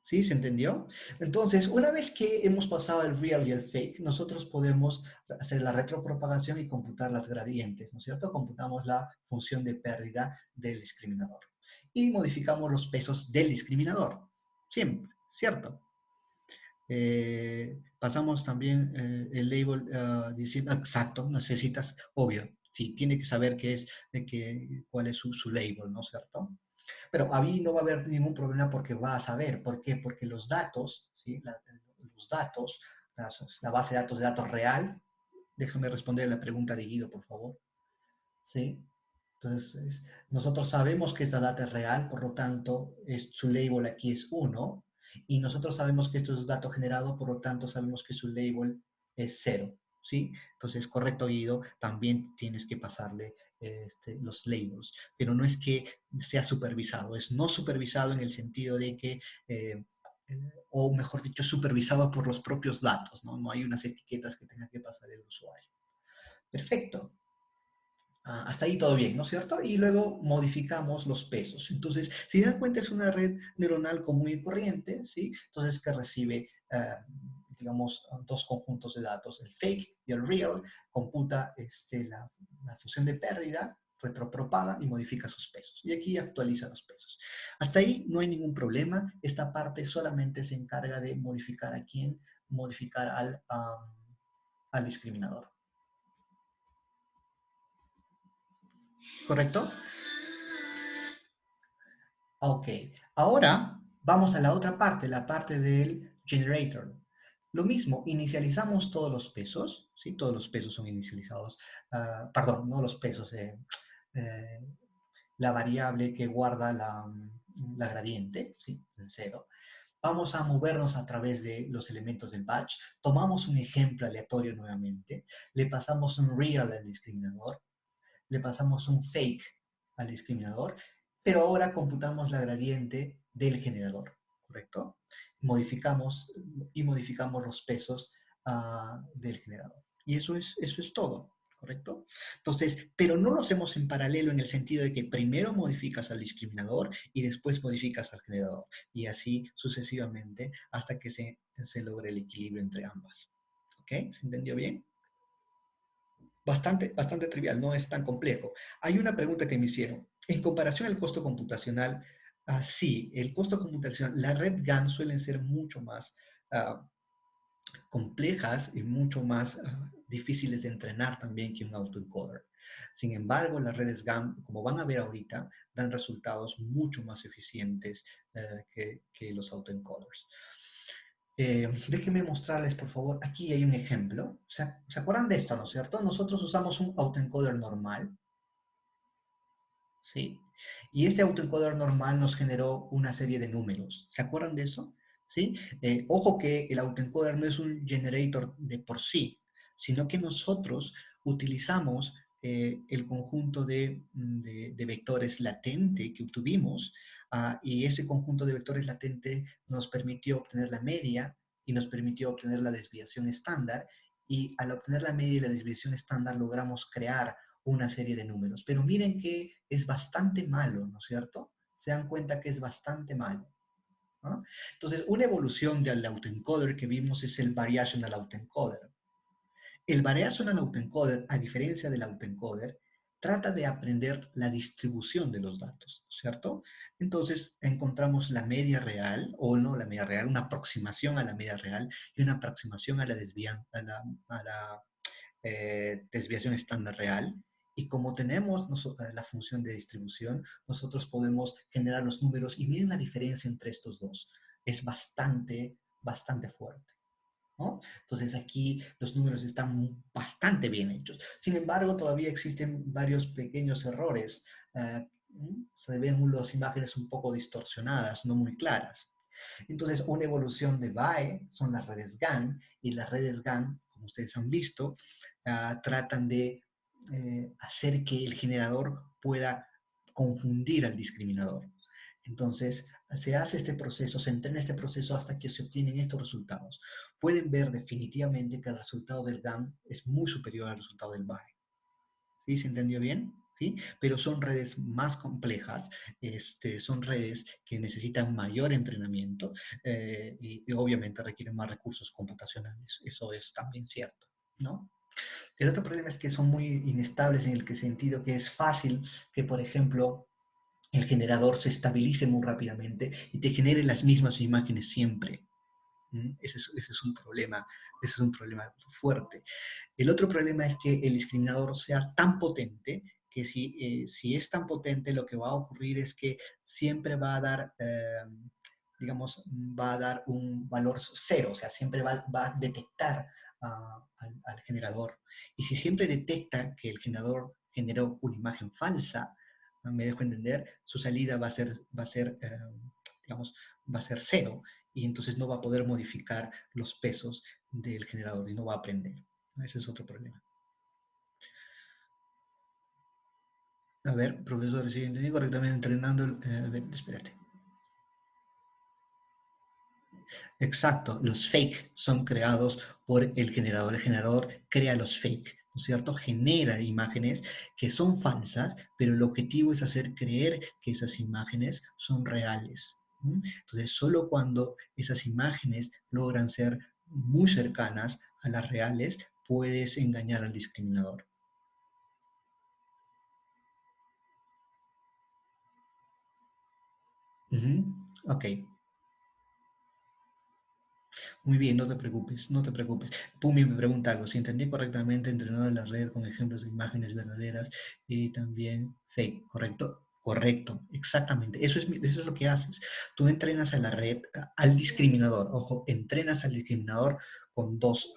¿Sí? ¿Se entendió? Entonces, una vez que hemos pasado el real y el fake, nosotros podemos hacer la retropropagación y computar las gradientes, ¿no es cierto? Computamos la función de pérdida del discriminador. Y modificamos los pesos del discriminador. Siempre, ¿cierto? Pasamos también el label diciendo, exacto, necesitas, obvio, sí, tiene que saber cuál es su label, ¿no es cierto? Pero ahí no va a haber ningún problema porque va a saber. ¿Por qué? Porque los datos, ¿sí? Los datos, la base de datos real, déjame responder la pregunta de Guido, por favor. ¿Sí? Entonces, nosotros sabemos que esa data es real, por lo tanto, su label aquí es 1, y nosotros sabemos que esto es dato generado, por lo tanto, sabemos que su label es 0, ¿sí? Entonces, correcto, Guido, también tienes que pasarle los labels, pero no es que sea supervisado, es no supervisado en el sentido de que, o mejor dicho, supervisado por los propios datos, ¿no? No hay unas etiquetas que tenga que pasar el usuario. Perfecto. Hasta ahí todo bien, ¿no es cierto? Y luego modificamos los pesos. Entonces, si dan cuenta, es una red neuronal común y corriente, ¿sí? Entonces, que recibe, digamos, dos conjuntos de datos, el fake y el real, computa la función de pérdida, retropropaga y modifica sus pesos. Y aquí actualiza los pesos. Hasta ahí no hay ningún problema. Esta parte solamente se encarga de modificar a quién, modificar al discriminador. ¿Correcto? Ok, ahora vamos a la otra parte, la parte del generator. Lo mismo, inicializamos todos los pesos, ¿sí? Todos los pesos son inicializados, perdón, no los pesos, eh, la variable que guarda la gradiente, ¿sí? El 0. Vamos a movernos a través de los elementos del batch. Tomamos un ejemplo aleatorio nuevamente, le pasamos un real al discriminador, le pasamos un fake al discriminador, pero ahora computamos la gradiente del generador, ¿correcto? Modificamos los pesos del generador. Y eso es todo, ¿correcto? Entonces, pero no lo hacemos en paralelo en el sentido de que primero modificas al discriminador y después modificas al generador. Y así sucesivamente hasta que se logre el equilibrio entre ambas. ¿Ok? ¿Se entendió bien? Bastante trivial, no es tan complejo. Hay una pregunta que me hicieron. En comparación al costo computacional, sí, el costo computacional, la red GAN suelen ser mucho más complejas y mucho más difíciles de entrenar también que un autoencoder. Sin embargo, las redes GAN, como van a ver ahorita, dan resultados mucho más eficientes que los autoencoders. Déjenme mostrarles, por favor, aquí hay un ejemplo. ¿Se acuerdan de esto, no es cierto? Nosotros usamos un autoencoder normal, ¿sí? Y este autoencoder normal nos generó una serie de números. ¿Se acuerdan de eso? ¿Sí? Ojo que el autoencoder no es un generator de por sí, sino que nosotros utilizamos el conjunto de vectores latente que obtuvimos, y ese conjunto de vectores latente nos permitió obtener la media y nos permitió obtener la desviación estándar, y al obtener la media y la desviación estándar logramos crear una serie de números. Pero miren que es bastante malo, ¿no es cierto? Se dan cuenta que es bastante malo, ¿no? Entonces, una evolución del autoencoder que vimos es el variational autoencoder. El variational autoencoder, a diferencia del autoencoder, trata de aprender la distribución de los datos, ¿cierto? Entonces, encontramos la media real, o no la media real, una aproximación a la media real y una aproximación a la desviación estándar real. Y como tenemos la función de distribución, nosotros podemos generar los números y miren la diferencia entre estos dos. Es bastante fuerte, ¿no? Entonces aquí los números están bastante bien hechos. Sin embargo, todavía existen varios pequeños errores. Se ven las imágenes un poco distorsionadas, no muy claras. Entonces, una evolución de BAE son las redes GAN, y las redes GAN, como ustedes han visto, tratan de hacer que el generador pueda confundir al discriminador. Entonces, se hace este proceso, se entrena este proceso hasta que se obtienen estos resultados. Pueden ver definitivamente que el resultado del GAN es muy superior al resultado del BAE. ¿Sí? ¿Se entendió bien? ¿Sí? Pero son redes más complejas, son redes que necesitan mayor entrenamiento, y obviamente requieren más recursos computacionales. Eso es también cierto, ¿no? El otro problema es que son muy inestables en el sentido que es fácil que, por ejemplo, el generador se estabilice muy rápidamente y te genere las mismas imágenes siempre. Ese es un problema, fuerte. El otro problema es que el discriminador sea tan potente que si es tan potente, lo que va a ocurrir es que siempre va a dar, digamos, va a dar un valor cero, o sea, siempre va a detectar al generador. Y si siempre detecta que el generador generó una imagen falsa, me dejo entender, su salida va a ser digamos, va a ser cero, y entonces no va a poder modificar los pesos del generador y no va a aprender. Ese es otro problema. A ver, profesor, si entendí correctamente entrenando, a ver, espérate. Exacto, los fake son creados por el generador. El generador crea los fake, ¿no es cierto? Genera imágenes que son falsas, pero el objetivo es hacer creer que esas imágenes son reales. Entonces, solo cuando esas imágenes logran ser muy cercanas a las reales, puedes engañar al discriminador. Ok. Muy bien, no te preocupes, no te preocupes. Pumi me pregunta algo, si entendí correctamente, entrenado en la red con ejemplos de imágenes verdaderas y también fake, ¿correcto? Correcto, exactamente. Eso es lo que haces. Tú entrenas a la red, al discriminador. Ojo, entrenas al discriminador con dos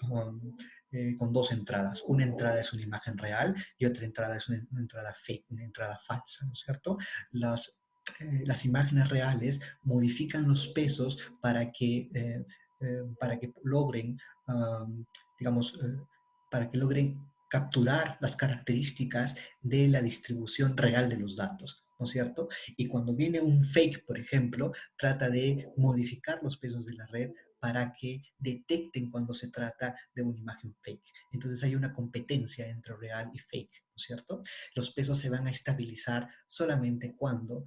entradas. Una entrada es una imagen real y otra entrada es una entrada fake, una entrada falsa, ¿no es cierto? Las imágenes reales modifican los pesos para que logren, digamos, para que logren capturar las características de la distribución real de los datos, ¿no es cierto? Y cuando viene un fake, por ejemplo, trata de modificar los pesos de la red para que detecten cuando se trata de una imagen fake. Entonces hay una competencia entre real y fake, ¿no es cierto? Los pesos se van a estabilizar solamente cuando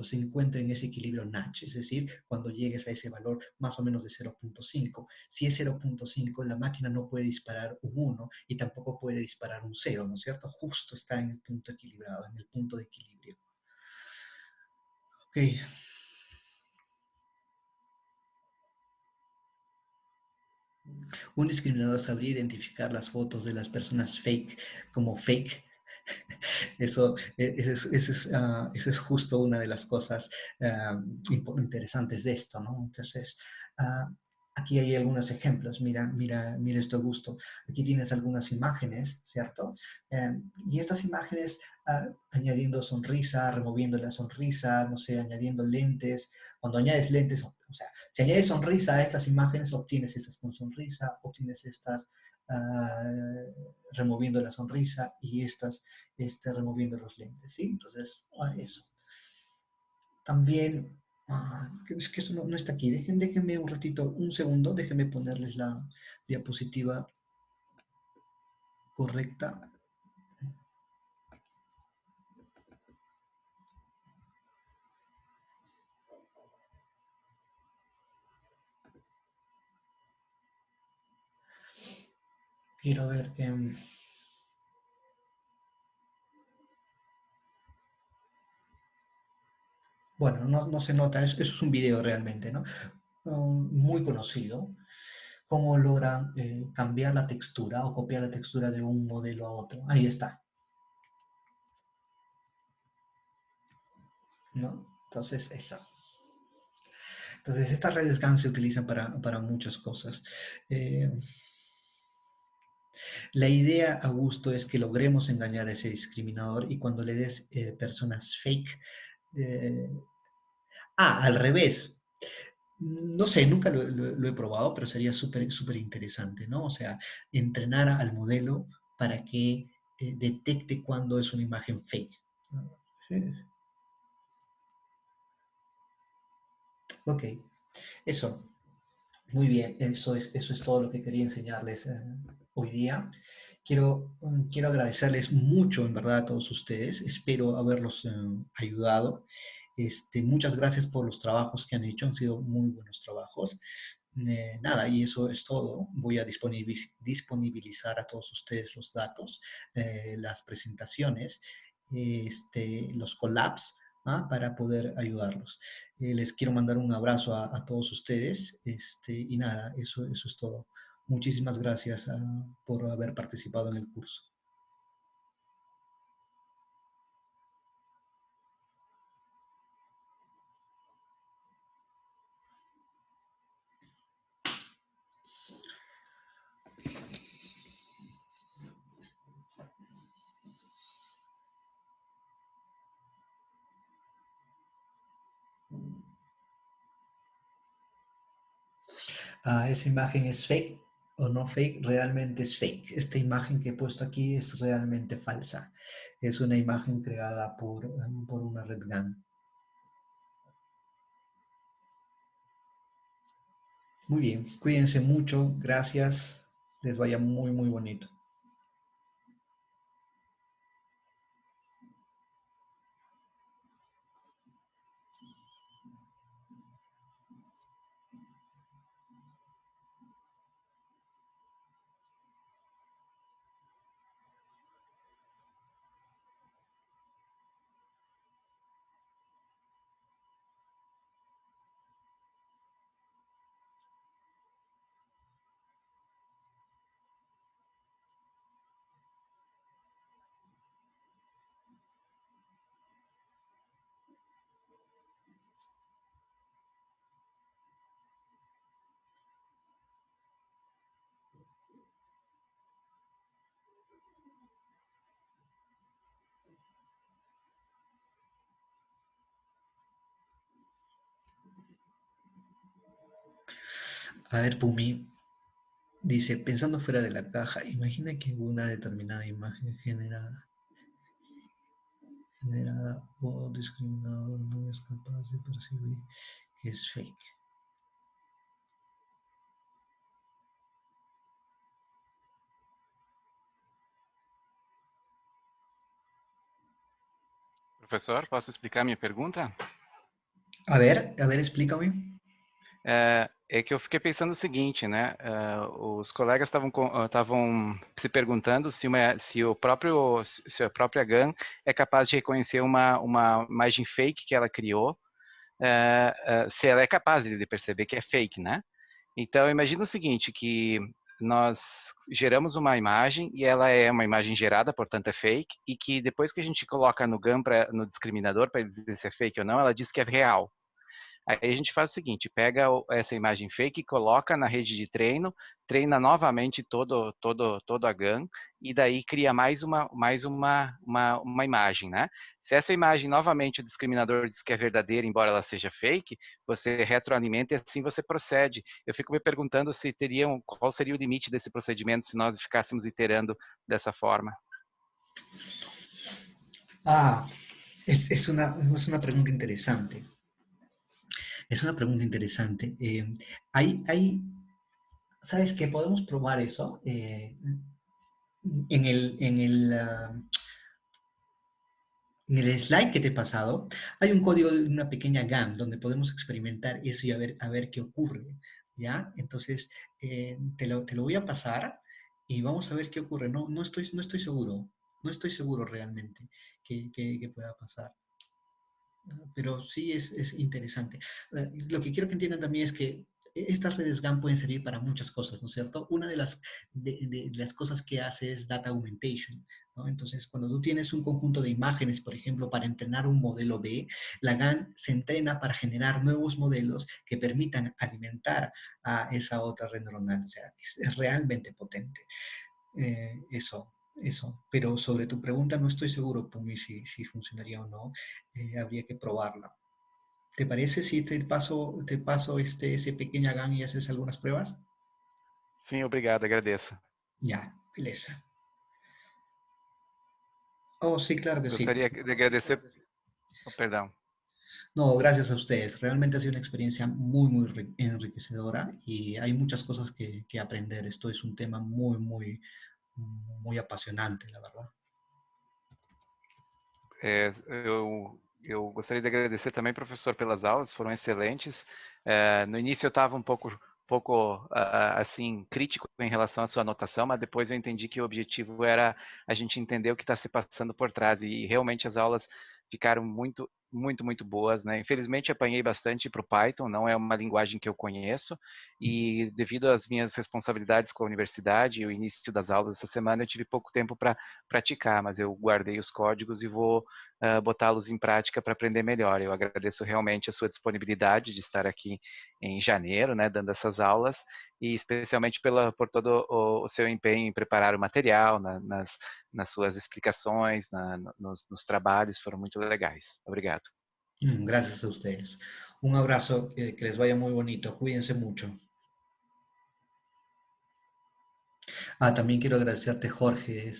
se encuentre en ese equilibrio Nash, es decir, cuando llegues a ese valor más o menos de 0.5. Si es 0.5, la máquina no puede disparar un 1 y tampoco puede disparar un 0, ¿no es cierto? Justo está en el punto equilibrado, en el punto de equilibrio. Ok. Un discriminador sabría identificar las fotos de las personas fake como fake. Eso es justo una de las cosas interesantes de esto, ¿no? Entonces, uh, aquí hay algunos ejemplos. Mira esto, Augusto. Aquí tienes algunas imágenes, ¿cierto? Y estas imágenes, añadiendo sonrisa, removiendo la sonrisa, no sé, añadiendo lentes. Cuando añades lentes, o sea, si añades sonrisa a estas imágenes, obtienes estas con sonrisa, obtienes estas removiendo la sonrisa y estas removiendo los lentes, ¿sí? Entonces, eso. También, es que esto no está aquí. Déjenme un ratito, un segundo, déjenme ponerles la diapositiva correcta. Quiero ver que... Bueno, no se nota, eso es un video realmente, ¿no? Muy conocido. Cómo logran cambiar la textura o copiar la textura de un modelo a otro. Ahí está. ¿No? Entonces, eso. Entonces, estas redes GAN se utilizan para muchas cosas. La idea, Augusto, es que logremos engañar a ese discriminador y cuando le des personas fake... al revés. No sé, nunca lo he probado, pero sería súper interesante, ¿no? O sea, entrenar al modelo para que detecte cuando es una imagen fake. Sí. Ok, eso. Muy bien, eso es todo lo que quería enseñarles hoy día. Quiero agradecerles mucho, en verdad, a todos ustedes. Espero haberlos ayudado. Muchas gracias por los trabajos que han hecho, han sido muy buenos trabajos. Nada, y eso es todo. Voy a disponibilizar a todos ustedes los datos, las presentaciones, los collabs, para poder ayudarlos. Les quiero mandar un abrazo a todos ustedes y nada, eso es todo. Muchísimas gracias por haber participado en el curso. Esa imagen es fake o no fake, realmente es fake. Esta imagen que he puesto aquí es realmente falsa. Es una imagen creada por una red GAN. Muy bien, cuídense mucho, gracias, les vaya muy, muy bonito. A ver, Pumi, dice, pensando fuera de la caja, imagina que una determinada imagen generada o discriminador no es capaz de percibir que es fake. Professor, posso explicar minha pergunta? A ver, explícame. É que eu fiquei pensando o seguinte, né? Os colegas estavam se perguntando se a própria GAN é capaz de reconhecer uma imagem fake que ela criou, se ela é capaz de perceber que é fake, né? Então, imagina o seguinte, que nós geramos uma imagem e ela é uma imagem gerada, portanto é fake, e que depois que a gente coloca no GAN, no discriminador, para dizer se é fake ou não, ela diz que é real. Aí a gente faz o seguinte, pega essa imagem fake, coloca na rede de treino, treina novamente todo a GAN e daí cria mais uma imagem, né? Se essa imagem novamente o discriminador diz que é verdadeira, embora ela seja fake, você retroalimenta e assim você procede. Eu fico me perguntando se qual seria o limite desse procedimento se nós ficássemos iterando dessa forma. Es una pregunta interesante. Es una pregunta interesante. ¿Sabes qué? Podemos probar eso en en el slide que te he pasado. Hay un código de una pequeña GAN donde podemos experimentar eso y a ver qué ocurre. ¿Ya? Entonces, te lo voy a pasar y vamos a ver qué ocurre. No estoy seguro. No estoy seguro realmente que pueda pasar. Pero sí es interesante. Lo que quiero que entiendan también es que estas redes GAN pueden servir para muchas cosas, ¿no es cierto? Una de las cosas que hace es data augmentation, ¿no? Entonces, cuando tú tienes un conjunto de imágenes, por ejemplo, para entrenar un modelo B, la GAN se entrena para generar nuevos modelos que permitan alimentar a esa otra red neuronal. O sea, es realmente potente. Eso. Eso, pero sobre tu pregunta no estoy seguro, Pumi, si funcionaría o no. Habría que probarla. ¿Te parece si te paso ese pequeño GAN y haces algunas pruebas? Sim, obrigado, agradeço. Ya, beleza. Oh, sí, claro que sí. Gostaria de agradecer. Oh, perdão. No, gracias a ustedes. Realmente ha sido una experiencia muy, muy enriquecedora y hay muchas cosas que aprender. Esto es un tema muy, muy, muy apasionante, la verdad. Eu gostaria de agradecer também, professor, pelas aulas, foram excelentes. No início eu estava um pouco assim crítico em relação à sua anotação, mas depois eu entendi que o objetivo era a gente entender o que está se passando por trás e realmente as aulas ficaram muito boas, né? Infelizmente apanhei bastante para o Python, não é uma linguagem que eu conheço e devido às minhas responsabilidades com a universidade e o início das aulas essa semana eu tive pouco tempo para praticar, mas eu guardei os códigos e vou botá-los em prática para aprender melhor. Eu agradeço realmente a sua disponibilidade de estar aqui em janeiro, né, dando essas aulas e especialmente por todo o seu empenho em preparar o material, nas suas explicações, nos trabalhos, foram muito legais. Obrigado. Gracias a ustedes. Un abrazo, que les vaya muy bonito. Cuídense mucho. También quiero agradecerte, Jorge,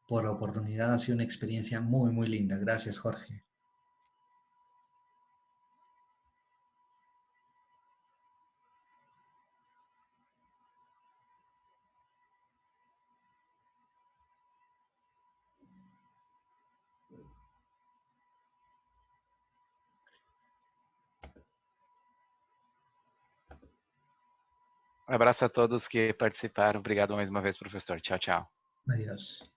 por la oportunidad. Ha sido una experiencia muy, muy linda. Gracias, Jorge. Um abraço a todos que participaram. Obrigado mais uma vez, professor. Tchau, tchau. Adiós.